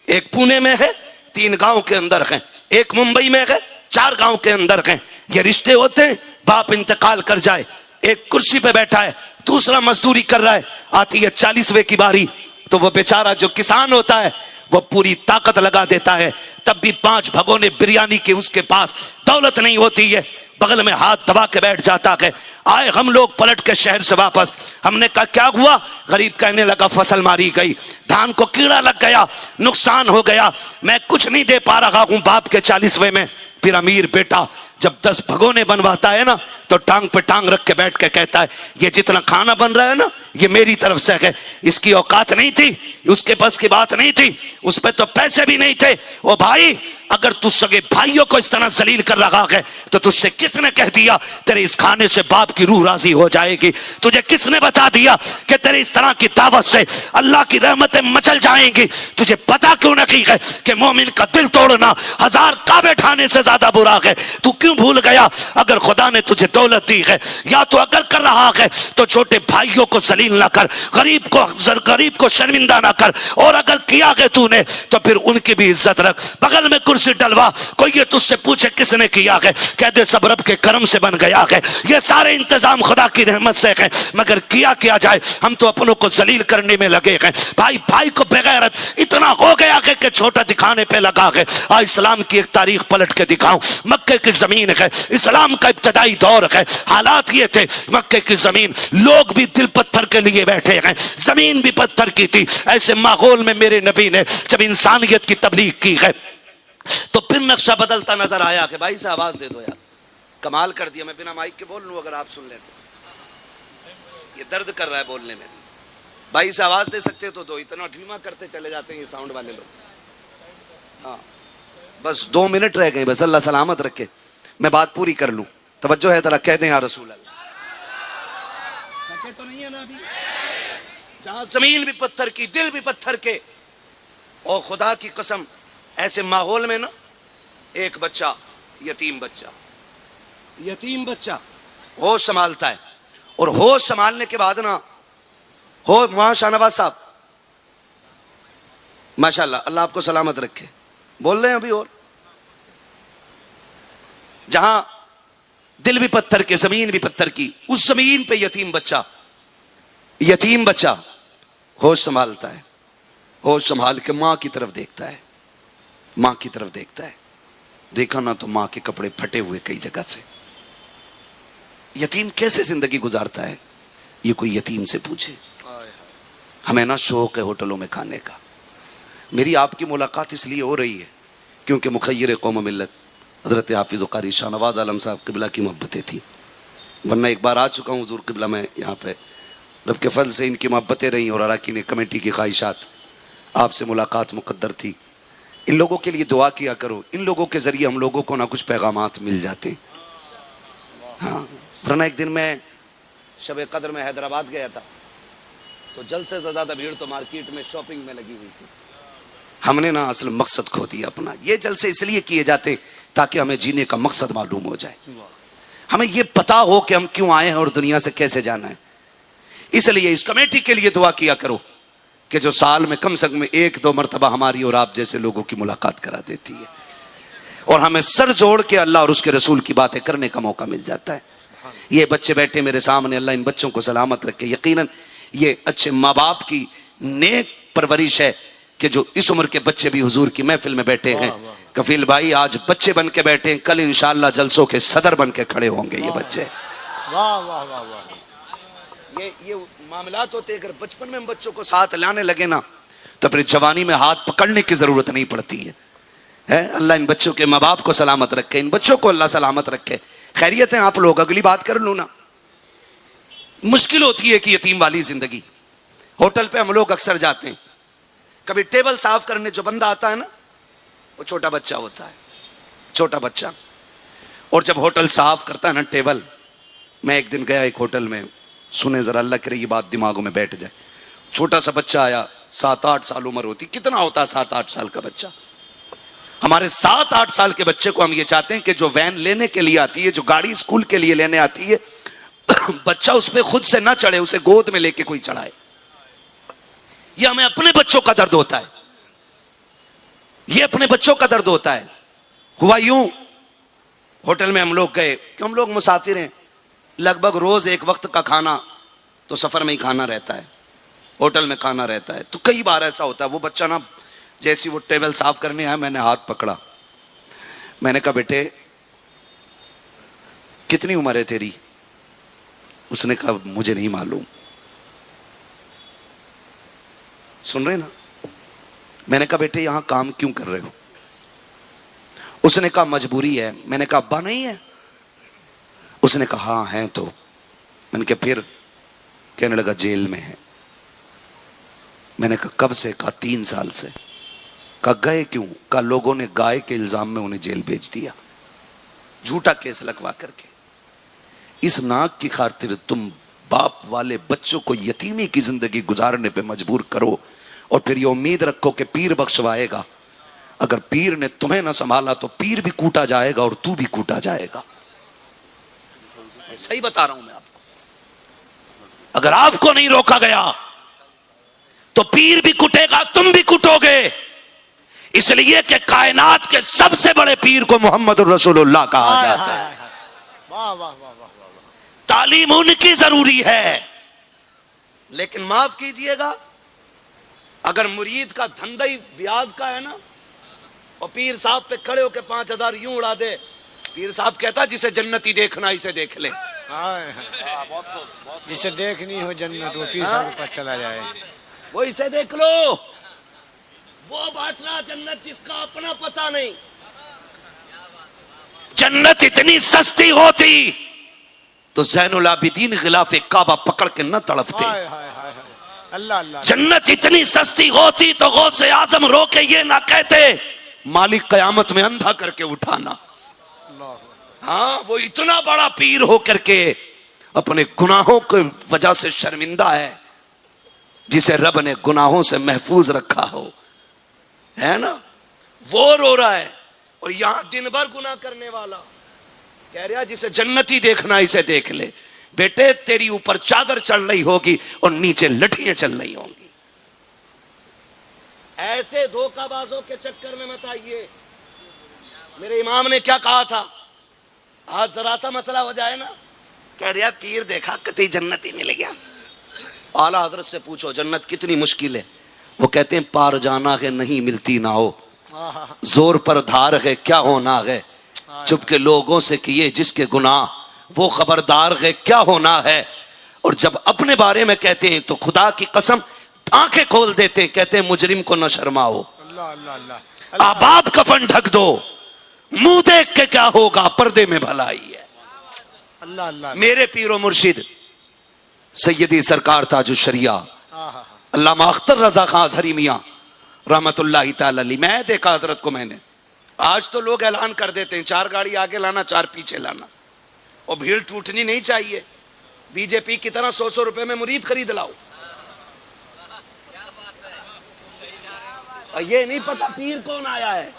एक पुणे में है, 3 गांव के अंदर है, एक मुंबई में है, 4 गांव के अंदर हैं। ये रिश्ते होते हैं, बाप इंतकाल कर जाए, एक कुर्सी पे बैठा है, दूसरा मजदूरी कर रहा है, आती है 40वें की बारी तो वो बेचारा जो किसान होता है वो पूरी ताकत लगा देता है, तब भी 5 भगोने बिरयानी की उसके पास दौलत नहीं होती है, बगल में हाथ दबा के बैठ जाता है। आए हम लोग पलट के शहर से वापस, हमने कहा क्या हुआ? गरीब कहने लगा फसल मारी गई, धान को कीड़ा लग गया, नुकसान हो गया, मैं कुछ नहीं दे पा रहा हूं बाप के 40वें में। फिर अमीर बेटा जब 10 भगोने बनवाता है ना तो टांग पे टांग रख के बैठ के कहता है ये जितना खाना बन रहा है ना ये मेरी तरफ से है। इसकी औकात नहीं थी, उसके पास की बात नहीं थी, उस पे तो पैसे भी नहीं थे। ओ भाई अगर तू सगे भाइयों को इस तरह जलील कर रहा है तो तुझसे किसने कह दिया तेरे इस खाने से बाप की रूह राजी हो जाएगी? तुझे किसने बता दिया कि तेरे इस तरह की दावत से अल्लाह की रहमतें मचल जाएंगी? तुझे पता क्यों नहीं है कि मोमिन का दिल तोड़ना 1000 काबे ठाने से ज्यादा बुरा है? तू क्यों भूल गया? अगर खुदा ने तुझे दौलत दी है या तो अगर कर रहा है तो छोटे भाइयों को जलील ना कर, गरीब को शर्मिंदा ना कर, और अगर किया है तूने तो फिर उनकी भी इज्जत रख। बगल में कुर्सी डलवा, कोई ये तुझसे पूछे किसने किया है, कह दे सब रब के करम से बन गया है, ये सारे इंतजाम खुदा की रहमत से है। मगर किया जाए, हम तो अपनों को जलील करने में लगे हैं। भाई को बेगैरत इतना हो गया है कि छोटा दिखाने पे लगा है। आज इस्लाम की एक तारीख पलट के दिखाऊं, मक्के की जमीन है, इस्लाम का इब्तदाई दौर है, हालात ये थे, मक्के की जमीन, लोग भी दिल पत्थर के लिए बैठे हैं, जमीन भी पत्थर की थी। ऐसे माहौल में मेरे नबी ने जब इंसानियत की तबलीग की है, तो फिर नक्शा बदलता नजर आया कि भाई से आवाज दे दो यार, कमाल कर दिया, मैं बिना माइक के बोल लूं अगर आप सुन लेते। ये दर्द कर रहा है बोलने में, भाई से आवाज दे सकते तो दो, इतना धीमा करते चले जाते हैं ये साउंड वाले लोग। हाँ बस 2 मिनट रह गए, बस अल्लाह सलामत रखे, मैं बात पूरी कर लूं। तवज्जो है जरा, कह दें या रसूल अल्लाह। तो नहीं है ना अभी, जहां जमीन भी पत्थर की, दिल भी पत्थर के, और खुदा की कसम ऐसे माहौल में ना एक बच्चा, यतीम बच्चा होश संभालता है, और होश संभालने के बाद ना हो वहां शाहनवाज साहब माशाल्लाह अल्लाह आपको सलामत रखे, बोल रहे हैं अभी, और जहां दिल भी पत्थर के, जमीन भी पत्थर की, उस जमीन पे यतीम बच्चा होश संभालता है, होश संभाल के मां की तरफ देखता है, देखा ना तो मां के कपड़े फटे हुए कई जगह से। यतीम कैसे जिंदगी गुजारता है, ये कोई यतीम से पूछे। हमें ना शौक है होटलों में खाने का। मेरी आपकी मुलाकात इसलिए हो रही है क्योंकि मुखय्यर कौम मिल्लत हजरत हाफिज़ कारी शाहनवाज आलम साहब किबला की मोहब्बतें थी, वरना एक बार आ चुका हूँ हुजूर किबला में यहाँ पे। रब के फल से इनकी मोहब्बतें रही और अराकीन कमेटी की ख्वाहिशात, आपसे मुलाकात मुकद्दर थी। इन लोगों के लिए दुआ किया करो, इन लोगों के जरिए हम लोगों को ना कुछ पैगामात मिल जाते हैं। हाँ वरना एक दिन मैं शब कद्र में हैदराबाद गया था, तो जल्द से ज्यादा भीड़ तो मार्केट में शॉपिंग में लगी हुई थी। हमने ना असल मकसद खो दिया अपना। ये जलसे इसलिए किए जाते ताकि हमें जीने का मकसद मालूम हो जाए, हमें ये पता हो कि हम क्यों आए हैं और दुनिया से कैसे जाना है। इसलिए इस कमेटी के लिए दुआ किया करो कि जो साल में कम से कम 1-2 मरतबा हमारी और आप जैसे लोगों की मुलाकात करा देती है, और हमें सर जोड़ के अल्लाह और उसके रसूल की बातें करने का मौका मिल जाता है। ये बच्चे बैठे मेरे सामने, अल्लाह इन बच्चों को सलामत रखे। यकीनन ये अच्छे माँ बाप की नेक परवरिश है कि जो इस उम्र के बच्चे भी हुजूर की महफिल में बैठे हैं। कफील भाई आज बच्चे बन के बैठे हैं, कल इंशाअल्लाह जलसों के सदर बन के खड़े होंगे ये बच्चे। वाह वाह वाह वाह। ये मामलात होते, अगर बचपन में हम बच्चों को साथ लाने लगे ना तो फिर जवानी में हाथ पकड़ने की जरूरत नहीं पड़ती है। अल्लाह इन बच्चों के माँ बाप को सलामत रखे, इन बच्चों को अल्लाह सलामत रखे। खैरियत है आप लोग, अगली बात कर लूँ ना। मुश्किल होती है कि यतीम वाली जिंदगी। होटल पे हम लोग अक्सर जाते हैं, कभी टेबल साफ करने जो बंदा आता है ना, वो छोटा बच्चा होता है, छोटा बच्चा। और जब होटल साफ करता है ना टेबल, मैं एक दिन गया एक होटल में, सुने जरा अल्लाह करे ये बात दिमागों में बैठ जाए। छोटा सा बच्चा आया, 7-8 साल उम्र होती, कितना होता है 7-8 साल का बच्चा। हमारे 7-8 साल के बच्चे को हम ये चाहते हैं कि जो वैन लेने के लिए आती है, जो गाड़ी स्कूल के लिए लेने आती है, बच्चा उस पर खुद से ना चढ़े, उसे गोद में लेके कोई चढ़ाए। ये हमें अपने बच्चों का दर्द होता है, ये अपने बच्चों का दर्द होता है। हुआ यूं, होटल में हम लोग गए, कि हम लोग मुसाफिर हैं, लगभग रोज एक वक्त का खाना तो सफर में ही खाना रहता है, होटल में खाना रहता है। तो कई बार ऐसा होता है, वो बच्चा ना जैसी वो टेबल साफ करने आया, मैंने हाथ पकड़ा, मैंने कहा बेटे कितनी उम्र है तेरी? उसने कहा मुझे नहीं मालूम। सुन रहे ना? मैंने कहा बेटे यहां काम क्यों कर रहे हो? उसने कहा मजबूरी है। मैंने कहा अब्बा नहीं है? उसने कहा हाँ है। तो मैंने कहा फिर? कहने लगा जेल में है। मैंने कहा कब से? कहा 3 साल से। कहा गए क्यों? कहा लोगों ने गाय के इल्जाम में उन्हें जेल भेज दिया, झूठा केस लगवा करके। इस नाक की खातिर तुम बाप वाले बच्चों को यतीमी की जिंदगी गुजारने पे मजबूर करो और फिर ये उम्मीद रखो कि पीर बख्शवाएगा। अगर पीर ने तुम्हें ना संभाला तो पीर भी कूटा जाएगा और तू भी कूटा जाएगा। सही बता रहा हूं मैं आपको। अगर आपको नहीं रोका गया तो पीर भी कुटेगा, तुम भी कुटोगे। इसलिए कि कायनात के सबसे बड़े पीर को मोहम्मद रसूलुल्लाह कहा जाता है। वाह वाह वाह वाह। तालीम उनकी जरूरी है, लेकिन माफ कीजिएगा अगर मुरीद का धंधा ही ब्याज का है ना, और पीर साहब पे खड़े होकर 5000 यूं उड़ा दे, पीर साहब कहता जिसे जन्नती देखना इसे देख ले। जिसे देखनी हो जन्नत वो पीर साहब के पास चला जाए, वो इसे देख लो। वो बांटना जन्नत जिसका अपना पता नहीं, जन्नत इतनी सस्ती होती तो ज़ैनुल आबिदीन गिलाफ काबा पकड़ के न तड़पते। हाय हाय हाय हाय। अल्लाह अल्लाह। जन्नत इतनी सस्ती होती तो गौसे आजम रो के ये ना कहते मालिक कयामत में अंधा करके उठाना। हाँ, वो इतना बड़ा पीर हो करके अपने गुनाहों की वजह से शर्मिंदा है, जिसे रब ने गुनाहों से महफूज रखा हो, है ना। वो रो रहा है और यहां दिन भर गुनाह करने वाला कह रहा जिसे जन्नती देखना इसे देख ले। बेटे तेरी ऊपर चादर चल रही होगी और नीचे लठियां चल रही होंगी। ऐसे धोखाबाजों के चक्कर में मत आइए। मेरे इमाम ने क्या कहा था, आज जरा सा मसला हो जाए ना, कह रहा पीर देखा कतई जन्नती मिल गया। आला हजरत से पूछो जन्नत कितनी मुश्किल है, वो कहते हैं पार जाना है नहीं मिलती ना हो, जोर पर धार है क्या होना है, चुपके लोगों से किए जिसके गुनाह वो खबरदार है क्या होना है। और जब अपने बारे में कहते हैं तो खुदा की कसम आंखें खोल देते हैं, कहते हैं मुजरिम को न शर्माओ, आबाद कफन ढक दो, मुंह देख के क्या होगा पर्दे में भलाई है। अल्लाह अल्लाह। मेरे पीरो मुर्शिद सैयदी सरकार ताजुश शरिया अल्लामा अख्तर रजा खां अजहरी मियां रहमतुल्लाहि ताला अलैह, मैं देखा हजरत को मैंने। आज तो लोग ऐलान कर देते हैं 4 गाड़ी आगे लाना 4 पीछे लाना, और भीड़ टूटनी नहीं चाहिए। बीजेपी की तरह 100-100 रुपए में मुरीद खरीद लाओ। और ये नहीं पता पीर कौन आया है।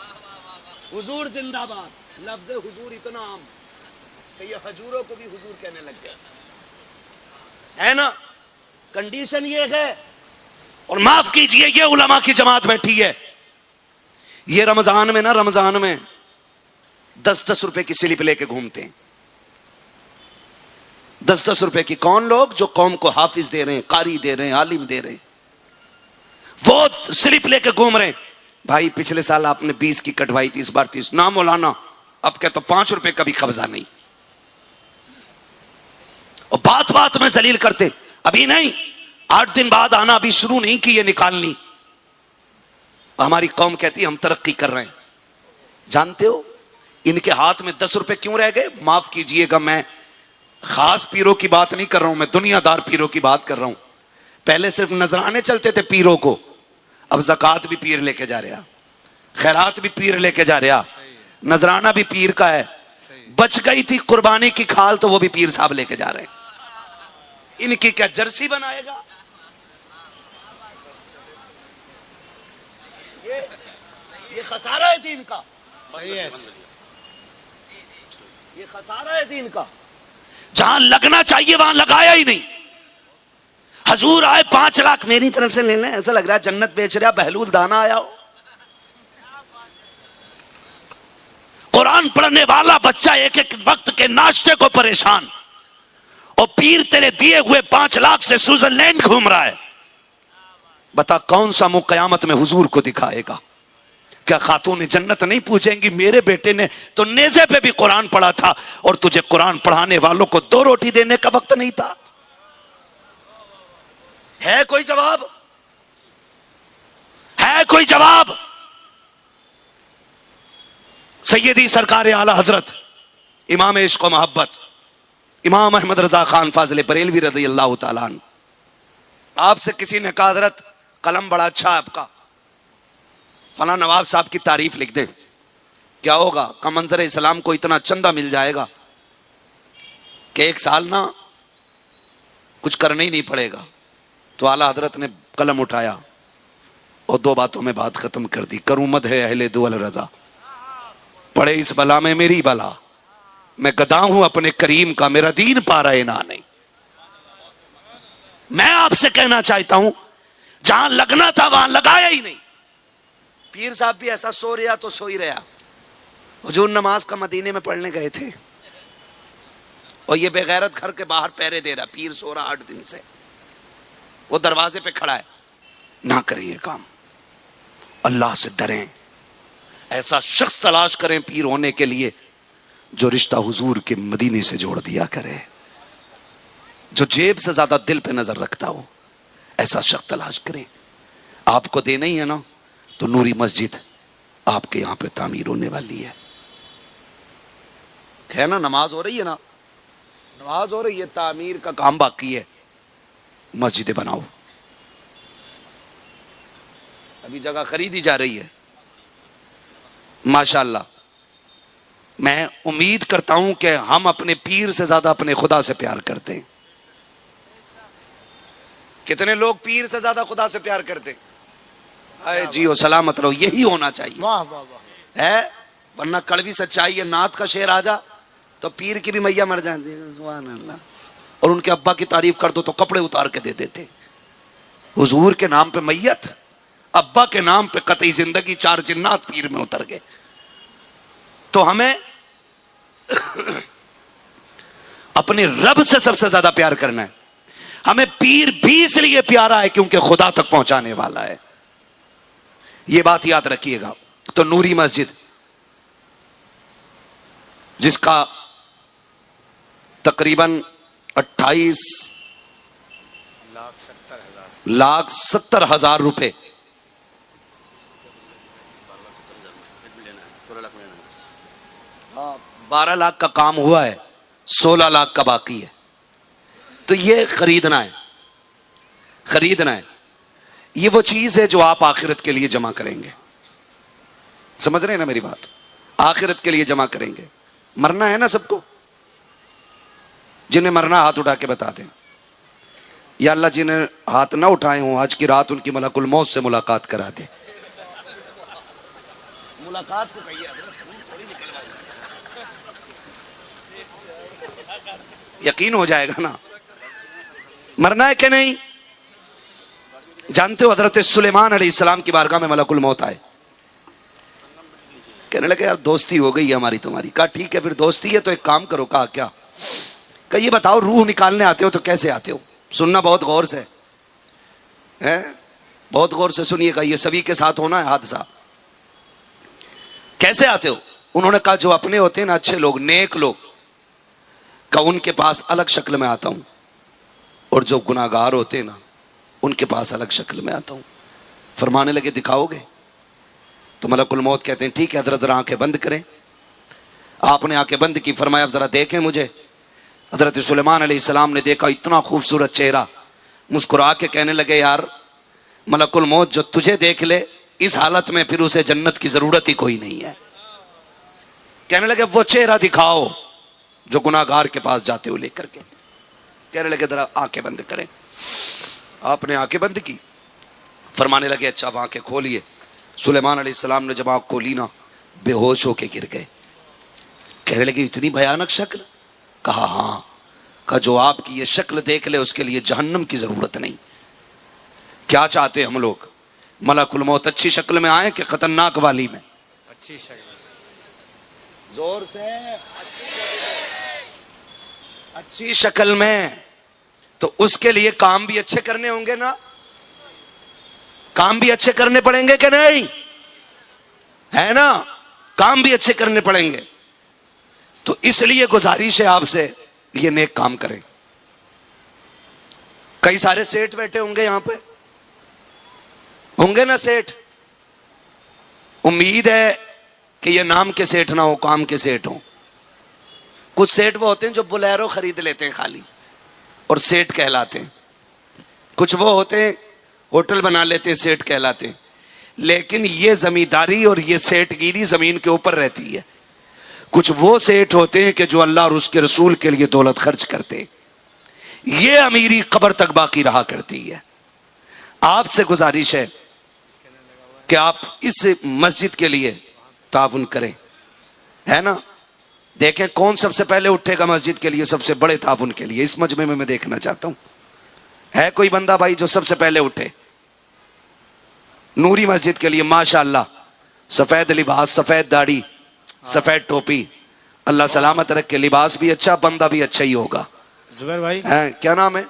हुजूर जिंदाबाद, लफ्ज हुजूर इतना आम कि ये हजूरों को भी हुजूर कहने लग गए, है ना। कंडीशन ये है, और माफ कीजिए ये उलमा की जमात बैठी है, ये रमजान में ना, रमजान में 10-10 रुपए की स्लिप लेके घूमते हैं। 10-10 रुपए की। कौन लोग? जो कौम को हाफिज दे रहे हैं, कारी दे रहे हैं, आलिम दे रहे हैं, वो स्लिप लेके घूम रहे हैं। भाई पिछले साल आपने 20 की कटवाई थी, इस बार 30 ना मौलाना, अब क्या तो 5 रुपए का भी कब्जा नहीं। और बात बात में जलील करते, अभी नहीं 8 दिन बाद आना, अभी शुरू नहीं की ये निकालनी। हमारी कौम कहती है हम तरक्की कर रहे हैं। जानते हो इनके हाथ में 10 रुपए क्यों रह गए? माफ कीजिएगा, मैं खास पीरों की बात नहीं कर रहा हूं, मैं दुनियादार पीरों की बात कर रहा हूं। पहले सिर्फ नजराने चलते थे पीरों को, अब ज़कात भी पीर लेके जा रहा, खैरात भी पीर लेके जा रहा, नजराना भी पीर का है। बच गई थी कुर्बानी की खाल तो वो भी पीर साहब लेके जा रहे हैं। इनकी क्या जर्सी बनाएगा? ये खसारा है दीन का। ये खसारा है दीन का। जहां लगना चाहिए वहां लगाया ही नहीं। हजूर आए 5 लाख मेरी तरफ से ले लें, ऐसा लग रहा है जन्नत बेच रहा, बहलूल दाना आया हो। कुरान पढ़ने वाला बच्चा एक एक वक्त के नाश्ते को परेशान, और पीर तेरे दिए हुए 5 लाख से स्विट्जरलैंड घूम रहा है। बता कौन सा मुंह कयामत में हुजूर को दिखाएगा? क्या खातून जन्नत नहीं पूछेंगी मेरे बेटे ने तो नेज़े पे भी कुरान पढ़ा था और तुझे कुरान पढ़ाने वालों को 2 रोटी देने का वक्त नहीं था? है कोई जवाब? है कोई जवाब? सैयदी सरकार आला हजरत इमाम इश्क व मोहब्बत इमाम अहमद रजा खान फाजिल बरेलवी रज़ी अल्लाह तआला अन्हु, आपसे किसी ने कहा हजरत कलम बड़ा अच्छा है आपका, फला नवाब साहब की तारीफ लिख दें, क्या होगा? का मंजर इस्लाम को इतना चंदा मिल जाएगा कि 1 साल ना कुछ करना ही नहीं पड़ेगा। तो आला हजरत ने कलम उठाया और 2 बातों में बात खत्म कर दी। करूमत है अहले दुअल रजा, पड़े इस बला में मेरी बला, मैं गदा हूं अपने करीम का, मेरा दीन पा रहे ना नहीं। मैं आपसे कहना चाहता हूं जहां लगना था वहां लगाया ही नहीं। पीर साहब भी ऐसा सो रहा तो सो ही रहा। हुजूर नमाज का मदीने में पढ़ने गए थे और ये बेगैरत घर के बाहर पहरे दे रहा, पीर सो रहा 8 दिन से, वो दरवाजे पे खड़ा है। ना करिए काम, अल्लाह से डरें, ऐसा शख्स तलाश करें पीर होने के लिए जो रिश्ता हुजूर के मदीने से जोड़ दिया करे, जो जेब से ज्यादा दिल पे नजर रखता हो, ऐसा शख्स तलाश करें। आपको देना ही है ना, तो नूरी मस्जिद आपके यहां पे तामीर होने वाली है। है ना, नमाज हो रही है ना, नमाज हो रही है, तामीर का काम बाकी है। मस्जिदें बनाओ, अभी जगह खरीदी जा रही है माशाल्लाह। मैं उम्मीद करता हूं कि हम अपने पीर से ज्यादा अपने खुदा से प्यार करते हैं। कितने लोग पीर से ज्यादा खुदा से प्यार करते हैं? आए जियो सलामत रहो, यही होना चाहिए। वाह वाह वाह। है, वरना कड़वी सच्चाई है, नात का शेर आ जा तो पीर की भी मैया मर जाती है, सुभान अल्लाह। और उनके अब्बा की तारीफ कर दो तो कपड़े उतार के दे देते। हुजूर के नाम पे मैयत, अब्बा के नाम पे कतई जिंदगी, 4 जिन्नात पीर में उतर गए। तो हमें अपने रब से सबसे ज्यादा प्यार करना है। हमें पीर भी इसलिए प्यारा है क्योंकि खुदा तक पहुंचाने वाला है, यह बात याद रखिएगा। तो नूरी मस्जिद, जिसका तकरीबन 28,70,000 रुपए, 12 लाख का काम हुआ है, 16 लाख का बाकी है। तो ये खरीदना है, खरीदना है। ये वो चीज है जो आप आखिरत के लिए जमा करेंगे। समझ रहे हैं ना मेरी बात? आखिरत के लिए जमा करेंगे। मरना है ना सबको, जिन्हें मरना हाथ उठा के बता दें। या अल्लाह जिन्हें हाथ ना उठाए हों, आज की रात उनकी मलकुल मौत से मुलाकात करा दे। मुलाकात को कहिए, यकीन हो जाएगा ना। मरना है कि नहीं? जानते हो हजरत सुलेमान अलैहिस्सलाम की बारगाह में मलकुल मौत आए, कहने लगे यार दोस्ती हो गई है हमारी तुम्हारी। कहा ठीक है, फिर दोस्ती है तो एक काम करो। कहा क्या? कहा ये बताओ रूह निकालने आते हो तो कैसे आते हो? सुनना बहुत गौर से है, बहुत गौर से सुनिएगा, ये सभी के साथ होना है हादसा। कैसे आते हो? उन्होंने कहा जो अपने होते हैं ना, अच्छे लोग, नेक लोग, का उनके पास अलग शक्ल में आता हूं, और जो गुनाहगार होते हैं ना उनके पास अलग शक्ल में आता हूं। फरमाने लगे दिखाओगे? तो मलकुल मौत कहते हैं ठीक है, हजरत जरा आंखें बंद करें। आपने आंखें बंद की, फरमाया जरा देखें मुझे। हजरत सुलेमान अलैहिस्सलाम ने देखा, इतना खूबसूरत चेहरा, मुस्कुरा के कहने लगे यार मलकुल मौत जो तुझे देख ले इस हालत में, फिर उसे जन्नत की जरूरत ही कोई नहीं है। कहने लगे वो चेहरा दिखाओ जो गुनाहगार के पास जाते हो लेकर के। कहने लगे जरा आंखें बंद करें। आपने आंखें बंद की, फरमाने लगे अच्छा अब आंखें खोलिए। सुलेमान अलैहिस्सलाम ने जब आंख खोली ना, बेहोश होके गिर गए। कहने लगे इतनी भयानक शक्ल? कहा हाँ। कहा जो आपकी ये शक्ल देख ले उसके लिए जहन्नम की जरूरत नहीं। क्या चाहते हम लोग? मलकुल मौत अच्छी शक्ल में आए कि खतरनाक वाली में? अच्छी शक्ल, जोर से अच्छी शक्ल में। तो उसके लिए काम भी अच्छे करने होंगे ना, काम भी अच्छे करने पड़ेंगे कि नहीं? है ना, काम भी अच्छे करने पड़ेंगे। तो इसलिए गुजारिश है आपसे, ये नेक काम करें। कई सारे सेठ बैठे होंगे यहां पे, होंगे ना सेठ? उम्मीद है कि ये नाम के सेठ ना हो, काम के सेठ हो। कुछ सेठ वो होते हैं जो बुलेरो खरीद लेते हैं खाली और सेठ कहलाते हैं। कुछ वो होते हैं होटल बना लेते हैं, सेठ कहलाते हैं। लेकिन ये जमींदारी और ये सेठगिरी जमीन के ऊपर रहती है। कुछ वो सेठ होते हैं कि जो अल्लाह और उसके रसूल के लिए दौलत खर्च करते हैं। ये अमीरी कब्र तक बाकी रहा करती है। आपसे गुजारिश है कि आप इस मस्जिद के लिए ताउन करें, है ना। देखें कौन सबसे पहले उठेगा मस्जिद के लिए, सबसे बड़े ताउन के लिए। इस मजमे में मैं देखना चाहता हूं, है कोई बंदा भाई जो सबसे पहले उठे नूरी मस्जिद के लिए? माशाअल्लाह, सफेद लिबास, सफेद दाढ़ी, सफेद टोपी, अल्लाह सलामत रखे। लिबास भी अच्छा, बंदा भी अच्छा ही होगा। जुबैर भाई क्या नाम है?